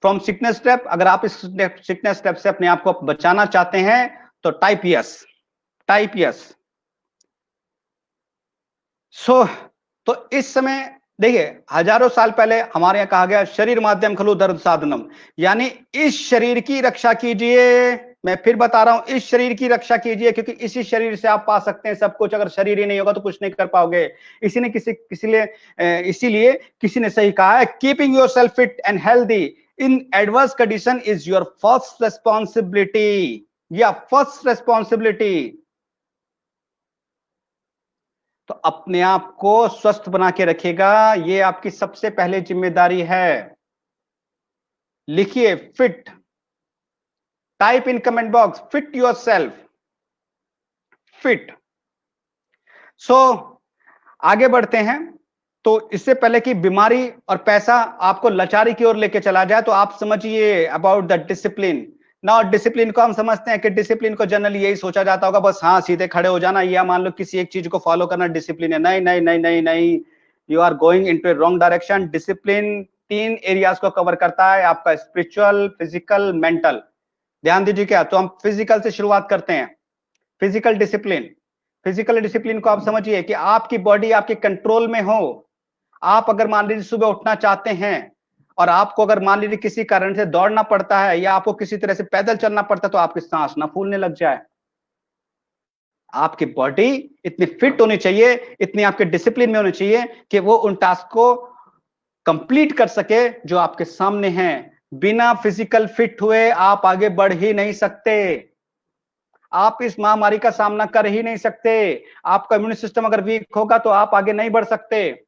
from sickness trap? अगर आप इस सिकनेस ट्रैप से अपने आप को बचाना चाहते हैं तो टाइप यस, टाइप यस। सो तो इस समय देखिए, हजारों साल पहले हमारे यहां कहा गया शरीर माध्यम खलु धर्म साधनम, यानी इस शरीर की रक्षा कीजिए। मैं फिर बता रहा हूं, इस शरीर की रक्षा कीजिए, क्योंकि इसी शरीर से आप पा सकते हैं सब कुछ। अगर शरीर ही नहीं होगा तो कुछ नहीं कर पाओगे। इसीलिए किसी ने सही कहा है, keeping yourself fit and healthy in adverse condition is your first responsibility, या फर्स्ट रेस्पॉन्सिबिलिटी। तो अपने आप को स्वस्थ बना के रखेगा, ये आपकी सबसे पहले जिम्मेदारी है। लिखिए fit, type in comment box fit yourself, fit. So आगे बढ़ते हैं। तो इससे पहले कि बीमारी और पैसा आपको लाचारी की ओर लेके चला जाए, तो आप समझिए अबाउट द डिसिप्लिन। ना डिसिप्लिन को हम समझते हैं कि डिसिप्लिन को जनरली यही सोचा जाता होगा, बस हाँ सीधे खड़े हो जाना या मान लो किसी एक चीज को फॉलो करना डिसिप्लिन है। नहीं नहीं नहीं नहीं नहीं, you are going into a wrong direction. Discipline 3 areas को कवर करता है, आपका स्पिरिचुअल, फिजिकल, मेंटल। ध्यान दीजिए। क्या तो हम फिजिकल से शुरुआत करते हैं। फिजिकल डिसिप्लिन, फिजिकल डिसिप्लिन को आप समझिए कि आपकी बॉडी आपके कंट्रोल में हो। आप अगर मान लीजिए सुबह उठना चाहते हैं और आपको अगर मान लीजिए किसी कारण से दौड़ना पड़ता है या आपको किसी तरह से पैदल चलना पड़ता है, तो आपकी सांस ना फूलने लग जाए। आपकी बॉडी इतनी फिट होनी चाहिए, इतनी आपके डिसिप्लिन में होनी चाहिए कि वो उन टास्क को कंप्लीट कर सके जो आपके सामने हैं। बिना फिजिकल फिट हुए आप आगे बढ़ ही नहीं सकते। आप इस महामारी का सामना कर ही नहीं सकते। आपका इम्यून सिस्टम अगर वीक होगा तो आप आगे नहीं बढ़ सकते।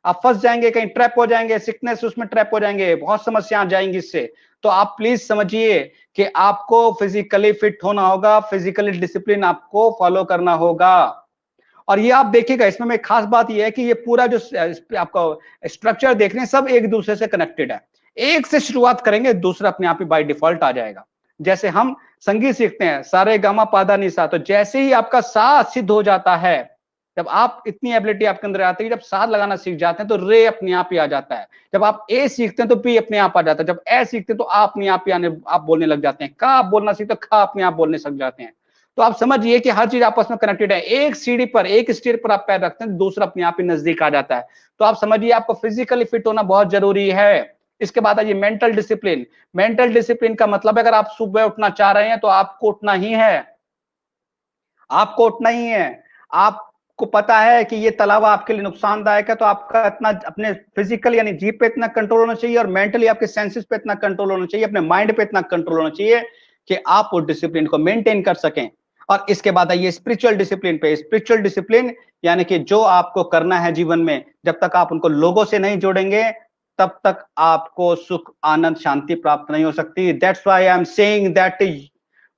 आप फंस जाएंगे, कहीं ट्रैप हो जाएंगे, सिकनेस उसमें ट्रैप हो जाएंगे, बहुत समस्या आ जाएंगी इससे। तो आप प्लीज समझिए कि आपको फिजिकली फिट होना होगा, फिजिकली डिसिप्लिन आपको फॉलो करना होगा। और ये आप देखिएगा, इसमें में खास बात ये है कि ये पूरा जो आपका स्ट्रक्चर देख रहे हैं सब एक दूसरे से कनेक्टेड है। एक से शुरुआत करेंगे, दूसरा अपने आप ही बाय डिफॉल्ट आ जाएगा। जैसे हम संगीत सीखते हैं, सारे गामा पादा निसा, तो जैसे ही आपका सा सिद्ध हो जाता है, जब आप इतनी एबिलिटी आपके अंदर आती है, जब साथ लगाना सीख जाते हैं तो रे अपने आप ही आ जाता है। जब आप ए सीखते हैं तो पी अपने आप आ जाता है। जब ए सीखते हैं तो आप अपने आप ही आप बोलने लग जाते हैं। का आप बोलना सीखते हो, खा अपने आप बोलने लग जाते हैं। तो आप समझिए कि हर चीज आपस में कनेक्टेड है। एक सीढ़ी पर, एक स्टेयर पर आप पैर रखते हैं, दूसरा अपने आप ही नजदीक आ जाता है। तो आप समझिए आपको फिजिकली फिट होना बहुत जरूरी है। इसके बाद आइए मेंटल डिसिप्लिन। मेंटल डिसिप्लिन का मतलब है, अगर आप सुबह उठना चाह रहे हैं तो आपको उठना ही है, आपको उठना ही है। आपको पता है कि ये तलावा आपके लिए नुकसानदायक है, तो आपका इतना अपने फिजिकल यानी जीभ पे इतना कंट्रोल होना चाहिए और मेंटली आपके सेंसेस पे इतना कंट्रोल होना चाहिए, अपने माइंड पे इतना कंट्रोल होना चाहिए कि आप उस डिसिप्लिन को मेंटेन कर सकें। और इसके बाद आइए स्पिरिचुअल डिसिप्लिन पे। स्पिरिचुअल डिसिप्लिन यानी कि जो आपको करना है जीवन में, जब तक आप उनको लोगों से नहीं जोड़ेंगे तब तक आपको सुख, आनंद, शांति प्राप्त नहीं हो सकती। That's why I am saying that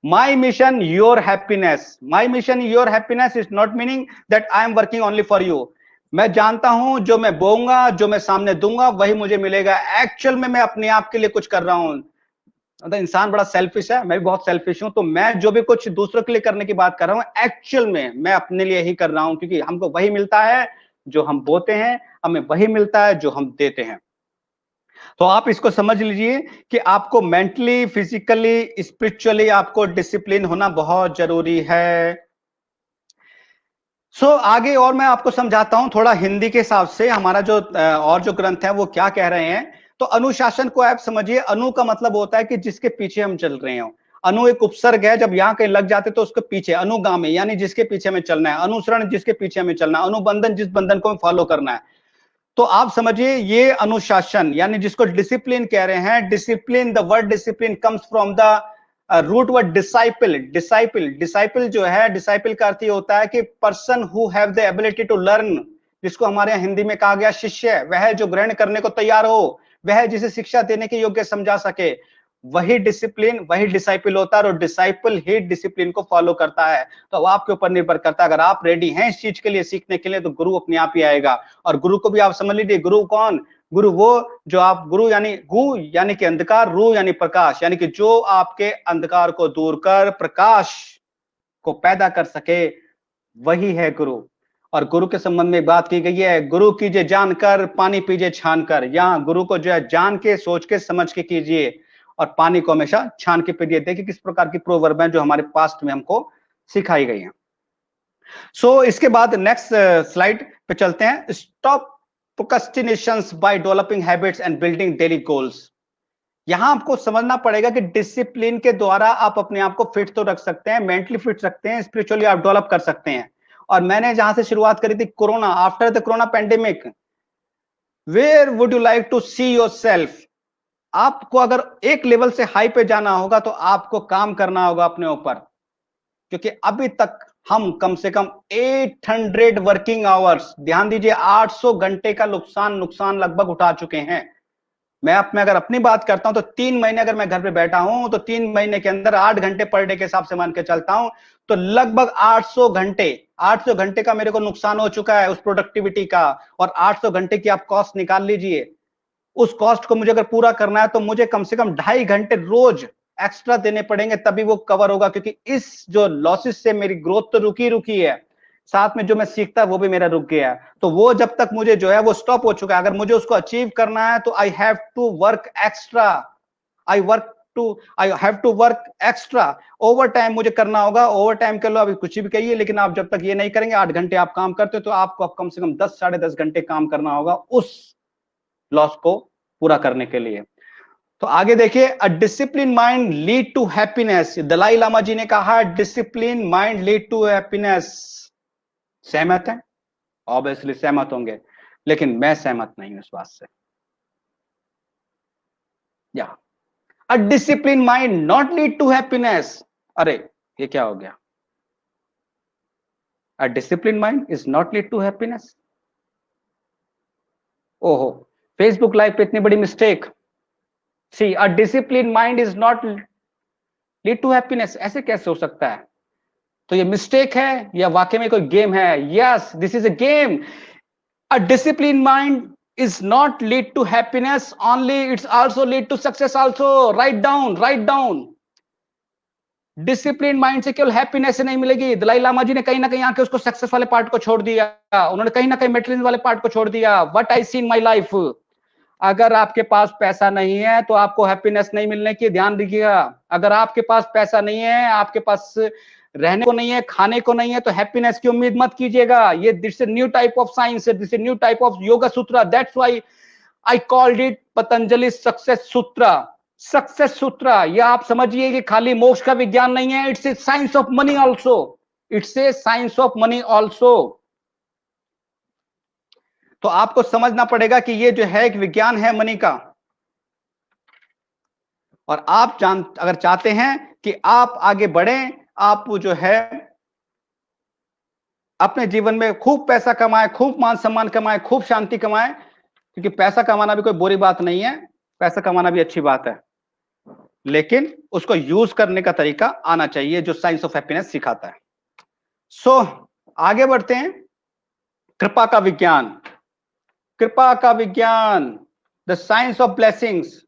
my mission your happiness, my mission your happiness is not meaning that I am working only for you। मैं जानता हूं जो मैं बोऊंगा, जो मैं सामने दूंगा वही मुझे मिलेगा। एक्चुअल में मैं अपने आप के लिए कुछ कर रहा हूं। मतलब इंसान बड़ा सेल्फिश है, मैं भी बहुत सेल्फिश हूं। तो मैं जो भी कुछ दूसरों के लिए करने की बात कर रहा हूं, एक्चुअल में मैं अपने लिए ही कर रहा हूं, क्योंकि हमको वही मिलता है जो हम बोते हैं, हमें वही मिलता है जो हम देते हैं। तो आप इसको समझ लीजिए कि आपको मेंटली, फिजिकली, स्पिरिचुअली आपको डिसिप्लिन होना बहुत जरूरी है। आगे और मैं आपको समझाता हूं थोड़ा हिंदी के हिसाब से, हमारा जो और जो ग्रंथ है वो क्या कह रहे हैं। तो अनुशासन को आप समझिए, अनु का मतलब होता है कि जिसके पीछे हम चल रहे हो। अनु एक उपसर्ग है, जब यहां कहीं लग जाते तो उसके पीछे, अनुगामी यानी जिसके पीछे हमें चलना है, अनुसरण जिसके पीछे हमें चलना है, अनुबंधन जिस बंधन को हमें फॉलो करना है। तो आप समझिए ये अनुशासन यानी जिसको डिसिप्लिन कह रहे हैं। Discipline, the word discipline comes from the root word disciple. Disciple जो है, डिसाइपल का अर्थ ये होता है कि person who have the ability to learn, जिसको हमारे यहाँ हिंदी में कहा गया शिष्य, वह जो ग्रहण करने को तैयार हो, वह जिसे शिक्षा देने के योग्य समझा सके, वही डिसिप्लिन, वही डिसाइपल होता है और डिसाइपल ही डिसिप्लिन को फॉलो करता है। तो अब आपके ऊपर निर्भर करता है, अगर आप रेडी हैं इस चीज के लिए, सीखने के लिए, तो गुरु अपने आप ही आएगा। और गुरु को भी आप समझ लीजिए, गुरु कौन? गुरु वो जो आप गुरु यानी गु यानी कि अंधकार, रू यानी प्रकाश, यानी कि जो आपके अंधकार को दूर कर प्रकाश को पैदा कर सके, वही है गुरु। और गुरु के संबंध में बात की गई है, गुरु कीजिए जानकर, पानी पीजिए छानकर। यहाँ गुरु को जो है जान के, सोच के, समझ के कीजिए, और पानी को हमेशा छान के पीजिए। देखिए किस प्रकार की प्रोवर्ब है जो हमारे पास्ट में हमको सिखाई गई है। सो इसके बाद नेक्स्ट स्लाइड पे चलते हैं। Stop procrastinations by developing habits and building daily goals. यहां आपको समझना पड़ेगा कि डिसिप्लिन के द्वारा आप अपने आप को फिट तो रख सकते हैं, मेंटली फिट रखते हैं, स्पिरिचुअली आप डेवलप कर सकते हैं। और मैंने जहां से शुरुआत करी थी, corona, after the corona pandemic, where would you like to see your self? आपको अगर एक लेवल से हाई पे जाना होगा तो आपको काम करना होगा अपने ऊपर, क्योंकि अभी तक हम कम से कम 800 वर्किंग आवर्स, ध्यान दीजिए 800 घंटे का नुकसान नुकसान लगभग उठा चुके हैं। मैं अगर अपनी बात करता हूं तो 3 महीने अगर मैं घर पे बैठा हूं तो 3 महीने के अंदर 8 घंटे पर डे के हिसाब से मान के चलता हूं, तो लगभग 800 घंटे का मेरे को नुकसान हो चुका है उस प्रोडक्टिविटी का। और 800 घंटे की आप कॉस्ट निकाल लीजिए, उस कॉस्ट को मुझे अगर पूरा करना है तो मुझे कम से कम 2.5 घंटे रोज एक्स्ट्रा देने पड़ेंगे, तभी वो कवर होगा। क्योंकि इस जो लॉसेस से मेरी ग्रोथ तो रुकी रुकी है, साथ में जो मैं सीखता वो भी मेरा रुक गया है। तो वो जब तक मुझे जो है वो स्टॉप हो चुका है, अगर मुझे उसको अचीव करना है तो I have to work extra, I have to work extra. Over time मुझे करना होगा। ओवर टाइम कर लो, अभी कुछ भी कहिए, लेकिन आप जब तक ये नहीं करेंगे, 8 घंटे आप काम करते हो तो आपको कम से कम 10 साढ़े 10 घंटे काम करना होगा उस लॉस को पूरा करने के लिए। तो आगे देखिए, a discipline mind lead to happiness. Dalai Lama ji ने कहा discipline mind lead to happiness. सहमत है? ऑब्वियसली सहमत होंगे, लेकिन मैं सहमत नहीं हूं इस बात से। या a discipline mind not lead to happiness. अरे ये क्या हो गया? A discipline mind is not lead to happiness. ओहो, फेसबुक लाइव पे इतनी बड़ी mistake. See, a discipline mind is not lead to happiness, ऐसे कैसे हो सकता है? तो ये मिस्टेक है या वाकई में कोई गेम है? Yes, this is a game. A disciplined mind is not lead to happiness only, it's also lead to success also. Write down, write down. Discipline mind से केवल हैप्पीनेस नहीं मिलेगी। दलाई लामा जी ने कहीं ना कहीं आके उसको सक्सेस वाले पार्ट को छोड़ दिया, उन्होंने कहीं ना कहीं मेटेरियल वाले पार्ट को छोड़ दिया। What I see in my life, अगर आपके पास पैसा नहीं है तो आपको हैप्पीनेस नहीं मिलने की, ध्यान रखिएगा। अगर आपके पास पैसा नहीं है, आपके पास रहने को नहीं है, खाने को नहीं है, तो हैप्पीनेस की उम्मीद मत कीजिएगा। ये this new type of science, this new type of yoga sutra. That's why I called it Patanjali success sutra. Success sutra, यह आप समझिए कि खाली मोक्ष का विज्ञान नहीं है, it's a science of money also, it's a science of money also. तो आपको समझना पड़ेगा कि ये जो है एक विज्ञान है मनी का। और आप अगर चाहते हैं कि आप आगे बढ़ें, आप जो है अपने जीवन में खूब पैसा कमाएं, खूब मान सम्मान कमाएं, खूब शांति कमाएं, क्योंकि पैसा कमाना भी कोई बुरी बात नहीं है, पैसा कमाना भी अच्छी बात है, लेकिन उसको यूज करने का तरीका आना चाहिए जो साइंस ऑफ हैप्पीनेस सिखाता है। सो आगे बढ़ते हैं। कृपा का विज्ञान, कृपा का विज्ञान, द साइंस ऑफ ब्लेसिंग्स।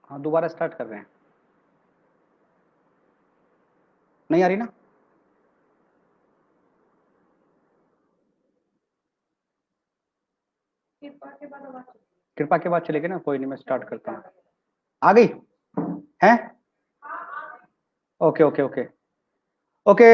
हाँ दोबारा स्टार्ट कर रहे हैं, नहीं आ रही ना? कृपा के बाद चलेगी ना, कोई नहीं, मैं स्टार्ट करता हूँ। आ गई है? Okay okay okay okay.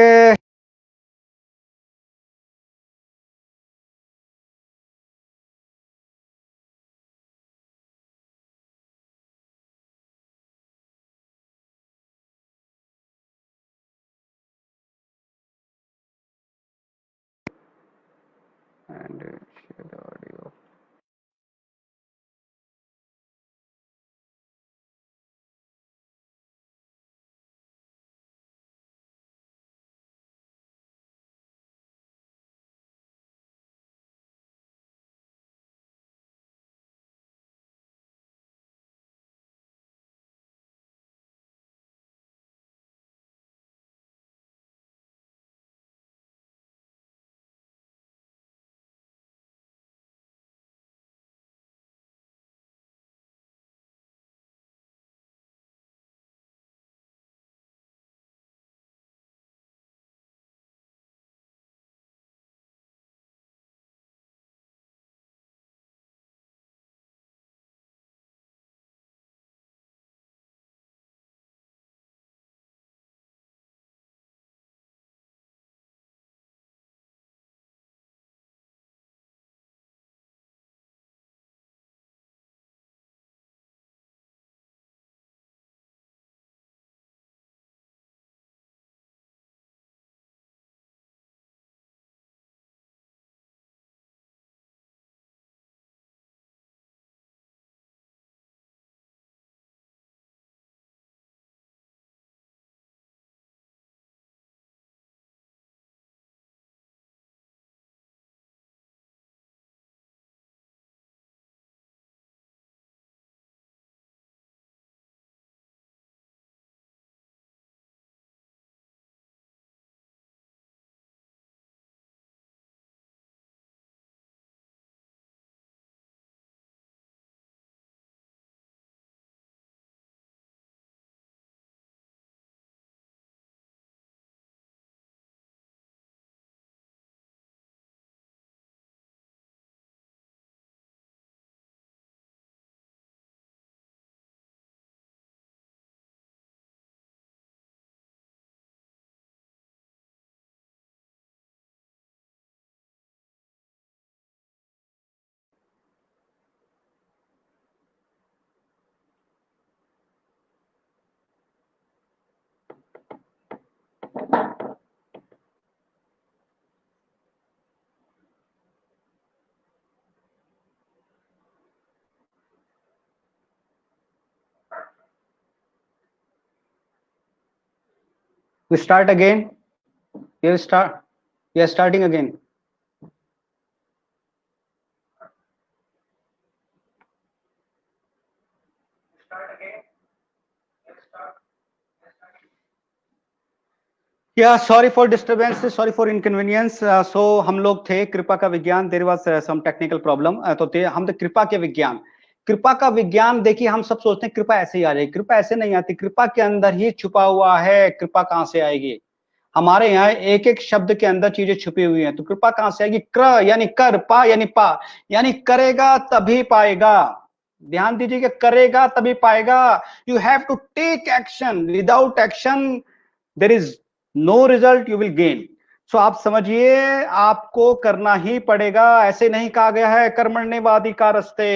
And share the audio. We start again. We start. We are starting again. Yeah, sorry for disturbance, sorry for inconvenience. So हम लोग थे कृपा का विज्ञान, there was some technical problem. तो थे हम थे कृपा के विज्ञान। कृपा का विज्ञान देखिए, हम सब सोचते हैं कृपा ऐसे ही आ जाएगी, कृपा ऐसे नहीं आती, कृपा के अंदर ही छुपा हुआ है, कृपा कहाँ से आएगी? हमारे यहाँ एक एक शब्द के अंदर चीजें छुपी हुई हैं, तो कृपा कहाँ से आएगी? क्र यानी कर, पा यानी पा, यानी करेगा तभी पाएगा। ध्यान दीजिएगा, करेगा तभी पाएगा। You have to take action, without action there is no result you will gain. So आप समझिए, आपको करना ही पड़ेगा। ऐसे नहीं कहा गया है कर्मण्यवादी का रस्ते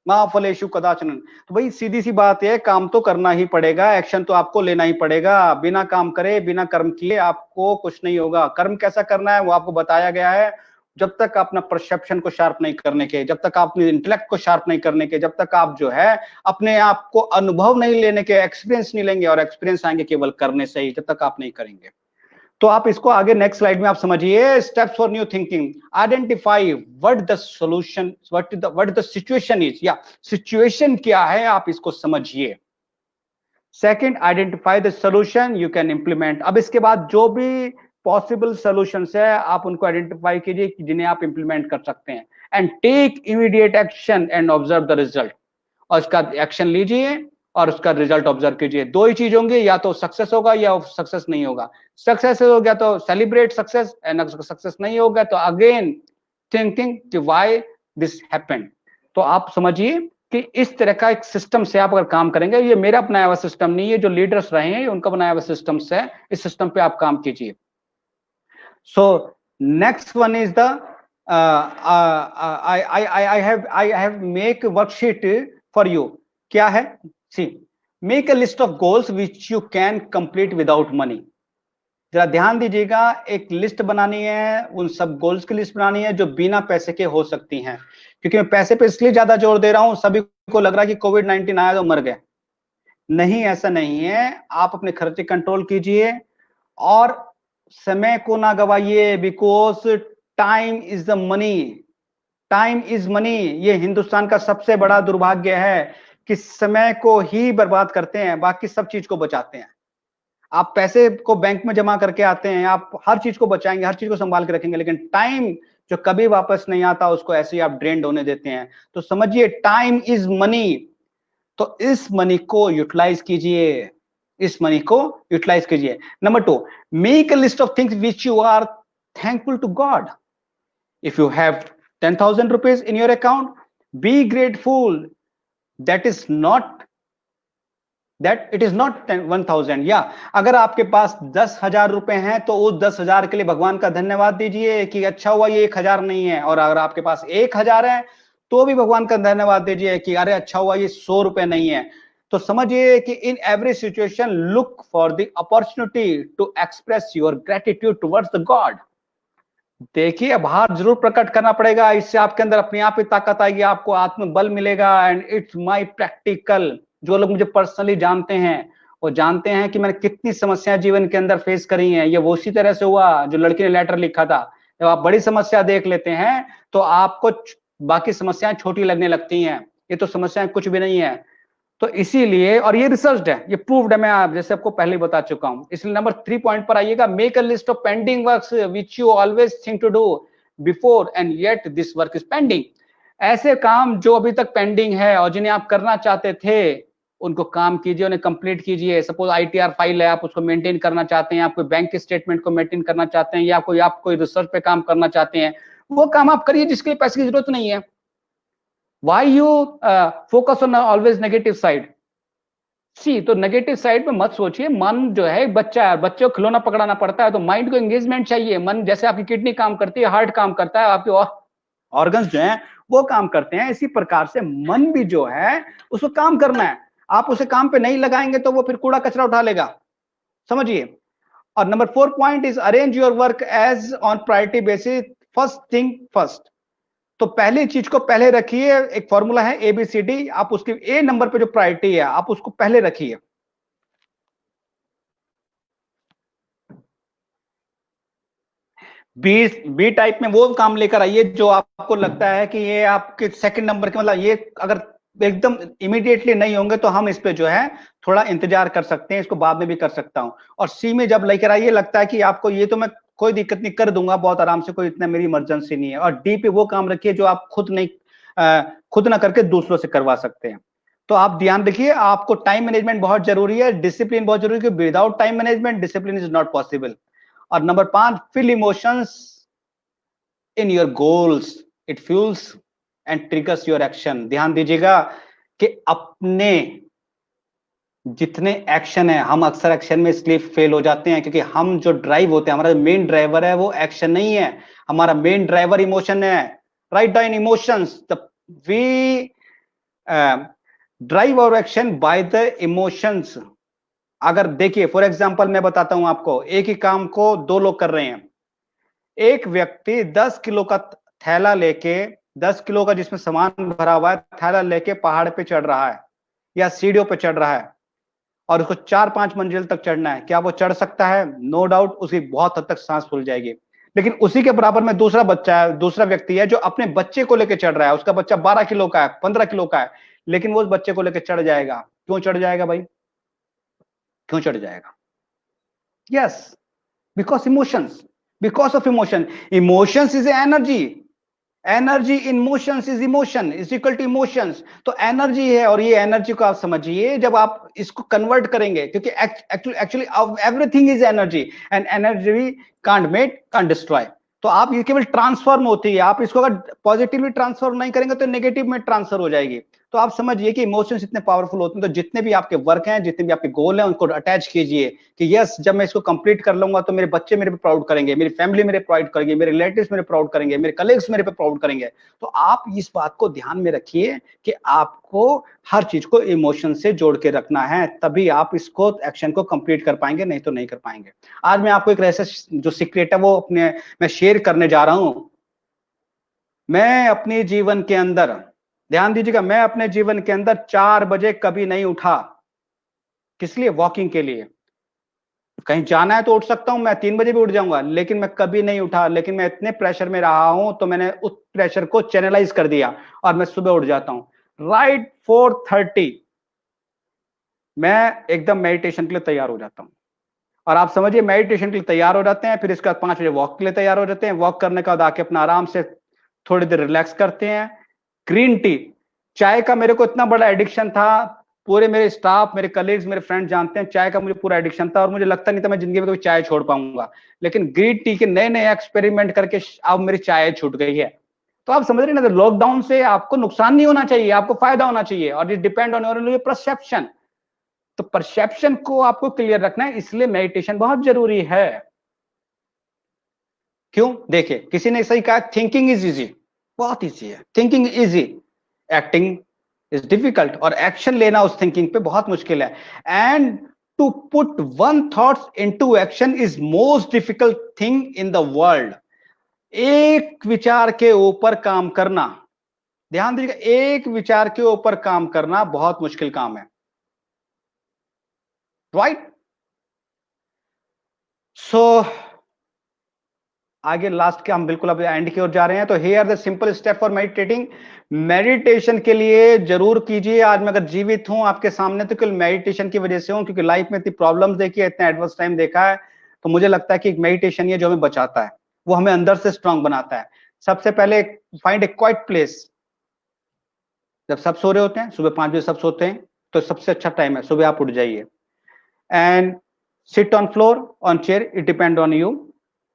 महाफलेशु कदाचन। तो भाई सीधी सी बात है, काम तो करना ही पड़ेगा, एक्शन तो आपको लेना ही पड़ेगा। बिना काम करे, बिना कर्म किए आपको कुछ नहीं होगा। कर्म कैसा करना है वो आपको बताया गया है। जब तक अपना परसेप्शन को शार्प नहीं करने के, जब तक आप अपने इंटेलेक्ट को शार्प नहीं करने के, जब तक आप जो है अपने आप को अनुभव नहीं लेने के, एक्सपीरियंस नहीं लेंगे, और एक्सपीरियंस आएंगे केवल करने से ही, जब तक आप नहीं करेंगे। तो आप इसको आगे नेक्स्ट स्लाइड में आप समझिए। Steps for new thinking, identify what the solution, what the situation is, या सिचुएशन क्या है, आप इसको समझिए। Second, identify the solution you can implement. अब इसके बाद जो भी पॉसिबल सॉल्यूशंस है आप उनको आइडेंटिफाई कीजिए जिन्हें आप इंप्लीमेंट कर सकते हैं। And take immediate action and observe the result. और उसका एक्शन लीजिए और उसका रिजल्ट ऑब्जर्व कीजिए। दो ही चीज होंगे, या तो सक्सेस होगा या सक्सेस नहीं होगा। सक्सेस हो गया तो सेलिब्रेट सक्सेस, एंड अगर सक्सेस नहीं होगा तो again thinking why this happened. तो आप समझिए कि इस तरह का एक सिस्टम से आप अगर काम करेंगे, ये मेरा बनाया हुआ सिस्टम नहीं है, जो लीडर्स रहे हैं उनका बनाया हुआ सिस्टम है, इस सिस्टम पे आप काम कीजिए। So next one is the I have make worksheet for you. क्या है? See, make a list of goals which you can complete without money. जरा ध्यान दीजिएगा, एक लिस्ट बनानी है, उन सब गोल्स की लिस्ट बनानी है जो बिना पैसे के हो सकती हैं। क्योंकि मैं पैसे पे इसलिए ज्यादा जोर दे रहा हूं, सभी को लग रहा है कि कोविड-19 आया तो मर गए। नहीं, ऐसा नहीं है। आप अपने खर्चे कंट्रोल कीजिए और समय को ना गवाइए, because time is the money. Time is money. ये हिंदुस्तान का सबसे बड़ा दुर्भाग्य है कि समय को ही बर्बाद करते हैं, बाकी सब चीज को बचाते हैं। आप पैसे को बैंक में जमा करके आते हैं, आप हर चीज को बचाएंगे, हर चीज को संभाल के रखेंगे, लेकिन टाइम जो कभी वापस नहीं आता उसको ऐसे ही आप ड्रेन्ड होने देते हैं। तो समझिए, टाइम इज मनी। तो इस मनी को यूटिलाइज कीजिए, इस मनी को यूटिलाइज कीजिए। Number 2, make a list of things which you are thankful to God. If you have 10,000 rupees in your account, be grateful that is not that it is not 1,000। या अगर आपके पास 10,000 रुपए हैं तो उस 10,000 के लिए भगवान का धन्यवाद दीजिए कि अच्छा हुआ ये 1,000 नहीं है। और अगर आपके पास 1,000 है तो भी भगवान का धन्यवाद दीजिए कि अरे अच्छा हुआ ये 100 रुपए नहीं है। तो समझिए कि in every situation look for the opportunity to express your gratitude towards the God. देखिए, बाहर जरूर प्रकट करना पड़ेगा, इससे आपके अंदर अपने आप ही ताकत आएगी, आपको आत्मबल मिलेगा। And it's my practical. जो लोग मुझे पर्सनली जानते हैं वो जानते हैं कि मैंने कितनी समस्याएं जीवन के अंदर फेस करी हैं। ये वो उसी तरह से हुआ जो लड़की ने लेटर लिखा था। जब आप बड़ी समस्या देख लेते हैं तो आपको बाकी समस्याएं छोटी लगने लगती हैं। ये तो समस्याएं कुछ भी नहीं है। तो इसीलिए, और ये रिसर्च है, ये प्रूव्ड है, मैं आप जैसे आपको पहले ही बता चुका हूं। इसलिए नंबर 3 पॉइंट पर आइएगा, make a list of pending works which you always think to do before and yet this work is pending. ऐसे काम जो अभी तक पेंडिंग है और जिन्हें आप करना चाहते थे, उनको काम कीजिए, उन्हें कंप्लीट कीजिए। सपोज ITR फाइल है, आप उसको मेंटेन करना चाहते हैं, आप कोई बैंक के स्टेटमेंट को मेंटेन करना चाहते हैं, या आप कोई रिसर्च पे काम करना चाहते हैं, वो काम आप करिए जिसके लिए पैसे की जरूरत नहीं है। Why you focus on always negative side? सी, तो नेगेटिव साइड पे मत सोचिए। मन जो है बच्चा है, बच्चे को खिलौना पकड़ाना पड़ता है, तो माइंड को एंगेजमेंट चाहिए। मन जैसे आपकी किडनी काम करती है, हार्ट काम करता है, आपके ऑर्गन्स जो हैं वो काम करते हैं, इसी प्रकार से मन भी जो है उसको काम करना है। आप उसे काम पे नहीं लगाएंगे तो वो फिर कूड़ा कचरा उठा लेगा। समझिए। और number 4 point is arrange your work as on priority basis. First thing first. तो पहली चीज को पहले रखिए। एक फॉर्मूला है ABCD, आप उसकी A नंबर पे जो प्रायोरिटी है आप उसको पहले रखिए। बी टाइप में वो काम लेकर आइए जो आपको लगता है कि ये आपके सेकंड नंबर के, मतलब ये अगर एकदम इमीडिएटली नहीं होंगे तो हम इस पे जो है थोड़ा इंतजार कर सकते हैं, इसको बाद में भी कर सकता हूं। और सी में जब लेकर आइए लगता है कि आपको ये तो मैं कोई दिक्कत नहीं, कर दूंगा बहुत आराम से, कोई इतना मेरी इमरजेंसी नहीं है। और डी पे वो काम रखिए जो आप खुद नहीं खुद ना करके दूसरों से करवा सकते हैं। तो आप ध्यान रखिए, आपको टाइम मैनेजमेंट बहुत जरूरी है, डिसिप्लिन बहुत जरूरी है। Without time management discipline is not possible. और number 5, feel emotions in your goals, it fuels and triggers your action. ध्यान दीजिएगा कि अपने जितने एक्शन है, हम अक्सर एक्शन में इसलिए फेल हो जाते हैं क्योंकि हम जो ड्राइव होते हैं, हमारा मेन ड्राइवर है वो एक्शन नहीं है, हमारा मेन ड्राइवर इमोशन है। Write down emotions, we drive our action by the emotions. अगर देखिए फॉर एग्जांपल मैं बताता हूं आपको, एक ही काम को दो लोग कर रहे हैं। एक व्यक्ति 10 किलो का थैला लेके, 10 किलो का जिसमें सामान भरा हुआ है थैला लेके पहाड़ पे चढ़ रहा है या सीढ़ियों पे चढ़ रहा है और उसको 4-5 मंजिल तक चढ़ना है। क्या वो चढ़ सकता है? नो डाउट उसकी बहुत हद तक सांस फूल जाएगी। लेकिन उसी के बराबर में दूसरा बच्चा है, दूसरा व्यक्ति है जो अपने बच्चे को लेकर चढ़ रहा है। उसका बच्चा 12 किलो का है, 15 किलो का है, लेकिन वो उस बच्चे को लेकर चढ़ जाएगा। क्यों चढ़ जाएगा भाई? क्यों चढ़ जाएगा? Yes, because emotions, because of emotion. Emotions is energy. Energy in motions is emotion is equal to emotions. तो एनर्जी है, और ये एनर्जी को आप समझिए, जब आप इसको कन्वर्ट करेंगे, क्योंकि actually everything is energy, and energy can't make can't destroy. तो आप ये केवल ट्रांसफॉर्म होती है, आप इसको अगर पॉजिटिवली ट्रांसफॉर्म नहीं करेंगे तो नेगेटिव में ट्रांसफर हो जाएगी। तो आप समझिए कि इमोशंस इतने पावरफुल होते हैं, तो जितने भी आपके वर्क हैं, जितने भी आपके गोल हैं, उनको अटैच कीजिए कि यस, जब मैं इसको कंप्लीट कर लूंगा तो मेरे बच्चे मेरे पे प्राउड करेंगे, मेरी फैमिली मेरे प्राउड करेंगे, मेरे रिलेटिव्स मेरे प्राउड करेंगे, मेरे कलीग्स मेरे पे प्राउड करेंगे। तो आप इस बात को ध्यान में रखिए कि आपको हर चीज को इमोशन से जोड़ के रखना है, तभी आप इसको एक्शन को कंप्लीट कर पाएंगे, नहीं तो नहीं कर पाएंगे। आज मैं आपको एक ऐसा जो सीक्रेट है वो अपने मैं शेयर करने जा रहा हूं। मैं अपने जीवन के अंदर, ध्यान दीजिएगा, मैं अपने जीवन के अंदर 4 बजे कभी नहीं उठा। किस लिए? वॉकिंग के लिए। कहीं जाना है तो उठ सकता हूं, मैं 3 बजे भी उठ जाऊंगा, लेकिन मैं कभी नहीं उठा। लेकिन मैं इतने प्रेशर में रहा हूं तो मैंने उस प्रेशर को चैनलाइज कर दिया, और मैं सुबह उठ जाता हूं राइट 4:30। मैं एकदम मेडिटेशन के लिए तैयार हो जाता हूं। और आप समझिए, मेडिटेशन के लिए तैयार हो जाते हैं, फिर इसके बाद 5 बजे वॉक के लिए तैयार हो जाते हैं। वॉक करने के बाद आके अपना आराम से थोड़ी देर रिलैक्स करते हैं। ग्रीन टी, चाय का मेरे को इतना बड़ा एडिक्शन था, पूरे मेरे स्टाफ, मेरे कलीग्स, मेरे फ्रेंड जानते हैं, चाय का मुझे पूरा एडिक्शन था, और मुझे लगता नहीं था मैं जिंदगी में कभी चाय छोड़ पाऊंगा। लेकिन ग्रीन टी के नए नए एक्सपेरिमेंट करके अब मेरी चाय छूट गई है। तो आप समझ रहे ना, लॉकडाउन से आपको नुकसान नहीं होना चाहिए, आपको फायदा होना चाहिए, और ये डिपेंड ऑन योर परसेप्शन। तो परसेप्शन को आपको क्लियर रखना है, इसलिए मेडिटेशन बहुत जरूरी है। क्यों? देखिए, किसी ने सही कहा, थिंकिंग इज इजी, बहुत इजी है thinking easy, acting is difficult, और एक्शन लेना उस थिंकिंग पे बहुत मुश्किल है। And to put one thoughts into action is most difficult thing in the world. एक विचार के ऊपर काम करना, ध्यान दीजिएगा, एक विचार के ऊपर काम करना बहुत मुश्किल काम है, राइट? सो आगे लास्ट के हम बिल्कुल अब एंड की ओर जा रहे हैं। तो here the simple step for meditating. Meditation के लिए जरूर कीजिए। आज मैं अगर जीवित हूं आपके सामने तो केवल मेडिटेशन की वजह से हूं, क्योंकि लाइफ में इतनी प्रॉब्लम्स देखी है, इतना एडवर्स टाइम देखा है, तो मुझे लगता है कि एक मेडिटेशन ही है जो हमें बचाता है, वो हमें अंदर से स्ट्रांग बनाता है। सबसे पहले फाइंड ए क्वाइट प्लेस। जब सब सो रहे होते हैं, सुबह 5 बजे सब सोते हैं, तो सबसे अच्छा टाइम है सुबह, आप उठ जाइए and sit on floor, on chair, it depend on you.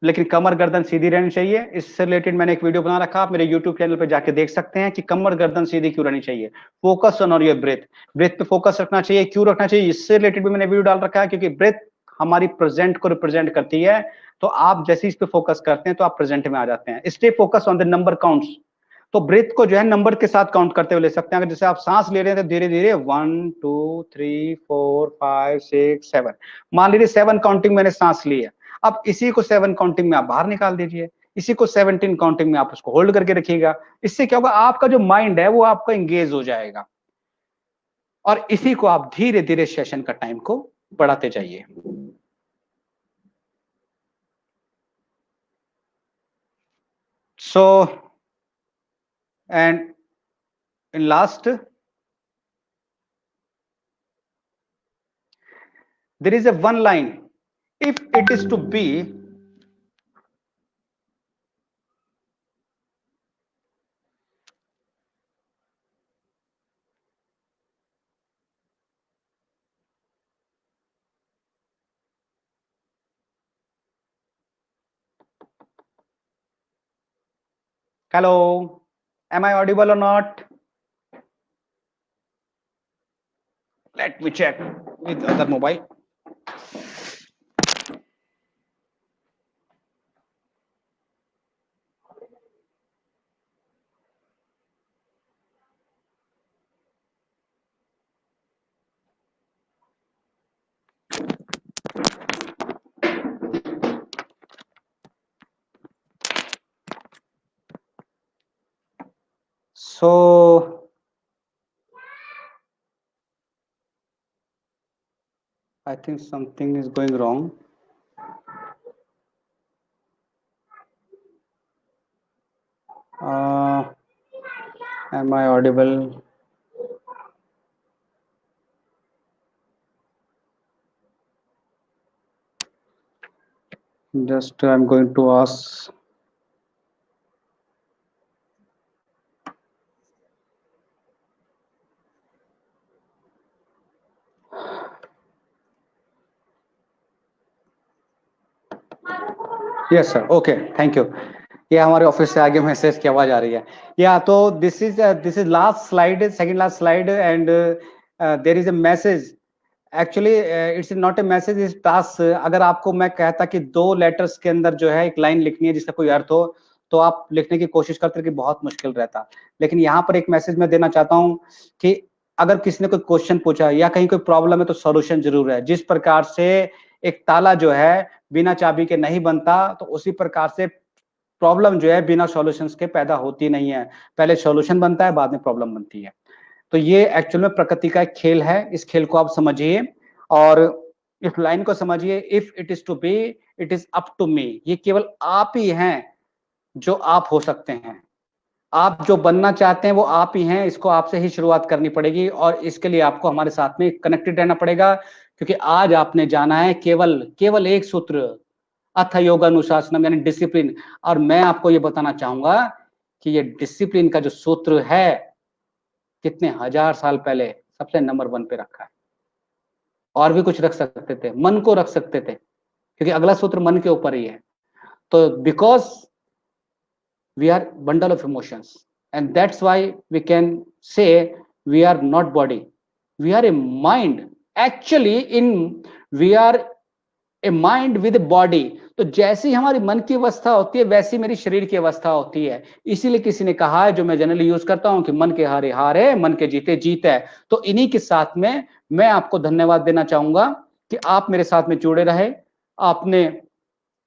लेकिन कमर गर्दन सीधी रहनी चाहिए। इससे रिलेटेड मैंने एक वीडियो बना रखा, आप मेरे यूट्यूब चैनल पे जाके देख सकते हैं कि कमर गर्दन सीधी क्यों रहनी चाहिए। फोकस ऑन और योर ब्रेथ, ब्रेथ पे फोकस रखना चाहिए। क्यों रखना चाहिए, इससे रिलेटेड भी मैंने वीडियो डाल रखा है, क्योंकि ब्रेथ हमारी प्रेजेंट को रिप्रेजेंट करती है। तो आप जैसे इस पे फोकस करते हैं तो आप प्रेजेंट में आ जाते हैं। Stay focus on the number counts. तो ब्रेथ को जो है नंबर के साथ काउंट करते हुए ले सकते हैं। अगर जैसे आप सांस ले रहे हैं तो धीरे धीरे 1 2 3 4 5 6 7, मान लीजिए 7 काउंटिंग मैंने सांस ली है। अब इसी को 7 काउंटिंग में आप बाहर निकाल दीजिए, इसी को 17 काउंटिंग में आप उसको होल्ड करके रखिएगा। इससे क्या होगा, आपका जो माइंड है वो आपका इंगेज हो जाएगा, और इसी को आप धीरे धीरे सेशन का टाइम को बढ़ाते जाइए। So and in last, there is a one line, if it is to be, hello, am I audible or not? Let me check with other mobile. So I think something is going wrong. Am I audible? Just I'm going to ask. Yes sir, okay, thank you. ये हमारे office से आगे message की आवाज आ रही है। या तो this is last slide, second last slide, and there is a message. Actually it's not a message, is task. अगर आपको मैं कहता कि 2 लेटर्स के अंदर जो है एक लाइन लिखनी है जिसका कोई अर्थ हो, तो आप लिखने की कोशिश करते कि बहुत मुश्किल रहता। लेकिन यहाँ पर एक मैसेज मैं देना चाहता हूँ कि अगर किसी ने कोई क्वेश्चन पूछा या कहीं कोई प्रॉब्लम है तो सॉल्यूशन जरूर है। जिस प्रकार से एक ताला जो है बिना चाबी के नहीं बनता, तो उसी प्रकार से प्रॉब्लम जो है बिना सॉल्यूशंस के पैदा होती नहीं है। पहले सॉल्यूशन बनता है, बाद में प्रॉब्लम बनती है। तो ये एक्चुअल में प्रकृति का एक खेल है। इस खेल को आप समझिए और इस लाइन को समझिए, if it is to be, it is up to me. ये केवल आप ही हैं जो आप हो सकते हैं। आप जो बनना चाहते हैं वो आप ही हैं। इसको आपसे ही शुरुआत करनी पड़ेगी और इसके लिए आपको हमारे साथ में कनेक्टेड रहना पड़ेगा, क्योंकि आज आपने जाना है केवल केवल एक सूत्र, अथ योगानुशासनम, यानी डिसिप्लिन। और मैं आपको ये बताना चाहूंगा कि ये डिसिप्लिन का जो सूत्र है कितने हजार साल पहले सबसे नंबर 1 पे रखा है। और भी कुछ रख सकते थे, मन को रख सकते थे, क्योंकि अगला सूत्र मन के ऊपर ही है। तो because we are bundle of emotions, and that's why we can say we are not body, we are a mind. Actually in we are a mind with body. तो जैसी हमारी मन की अवस्था होती है वैसी मेरी शरीर की अवस्था होती है। इसीलिए किसी ने कहा है, जो मैं जनरली यूज करता हूं, कि मन के हारे हार है, मन के जीते जीत है। तो इन्हीं के साथ में मैं आपको धन्यवाद देना चाहूंगा कि आप मेरे साथ में जुड़े रहे, आपने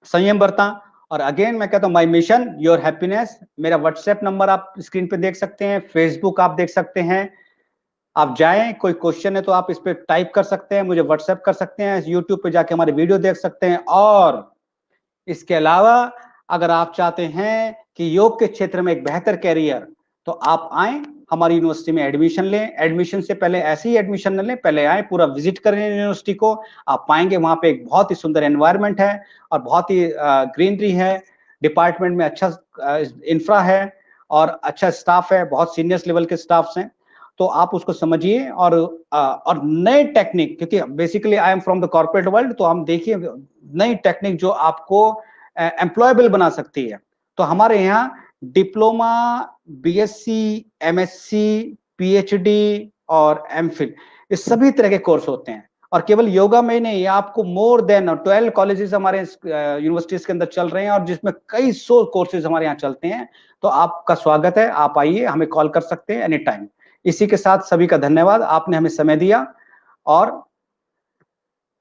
संयम बरता। और अगेन मैं कहता हूं, माय मिशन योर हैप्पीनेस। मेरा व्हाट्सएप नंबर आप स्क्रीन पे देख सकते हैं, फेसबुक आप देख सकते हैं। आप जाएं, कोई क्वेश्चन है तो आप इस पे टाइप कर सकते हैं, मुझे व्हाट्सएप कर सकते हैं, यूट्यूब पे जाके हमारे वीडियो देख सकते हैं। और इसके अलावा अगर आप चाहते हैं कि योग के क्षेत्र में एक बेहतर कैरियर, तो आप आए हमारी यूनिवर्सिटी में एडमिशन लें। एडमिशन से पहले ऐसे ही एडमिशन न लें, पहले आए, पूरा विजिट करें यूनिवर्सिटी को। आप पाएंगे वहां पे एक बहुत ही सुंदर एनवायरनमेंट है और बहुत ही ग्रीनरी है। डिपार्टमेंट में अच्छा इंफ्रा है और अच्छा स्टाफ है, बहुत सीनियर लेवल के स्टाफ हैं। तो आप उसको समझिए और नए टेक्निक, क्योंकि basically I am from the corporate world, तो हम देखिए नई टेक्निक जो आपको एम्प्लॉयबल बना सकती है। तो हमारे यहाँ डिप्लोमा, बीएससी, एमएससी, पीएचडी और एमफिल, इस सभी तरह के कोर्स होते हैं। और केवल योगा में नहीं, आपको मोर देन 12 कॉलेजेस हमारे यूनिवर्सिटीज के अंदर चल रहे हैं और जिसमें कई 100 कोर्सेज हमारे यहाँ चलते हैं। तो आपका स्वागत है, आप आइए, हमें कॉल कर सकते हैं एनी टाइम। इसी के साथ सभी का धन्यवाद, आपने हमें समय दिया और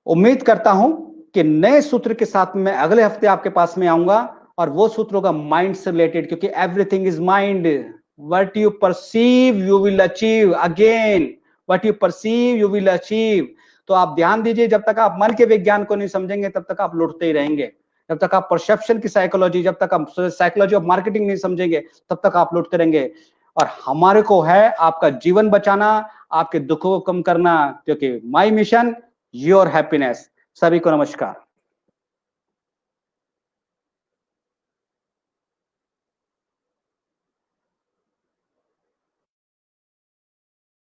उम्मीद करता हूं कि नए सूत्र के साथ मैं अगले हफ्ते आपके पास में आऊंगा। और वो सूत्र होगा माइंड से रिलेटेड, क्योंकि everything is mind. What you perceive you will achieve. Again, what you perceive you will achieve. तो आप ध्यान दीजिए, जब तक आप मन के विज्ञान को नहीं समझेंगे तब तक आप लुटते ही रहेंगे। जब तक आप परसेप्शन की साइकोलॉजी, जब तक आप साइकोलॉजी ऑफ मार्केटिंग नहीं समझेंगे तब तक आप लुटते रहेंगे। और हमारे को है आपका जीवन बचाना, आपके दुखों को कम करना, क्योंकि माय मिशन योर हैप्पीनेस। सभी को नमस्कार।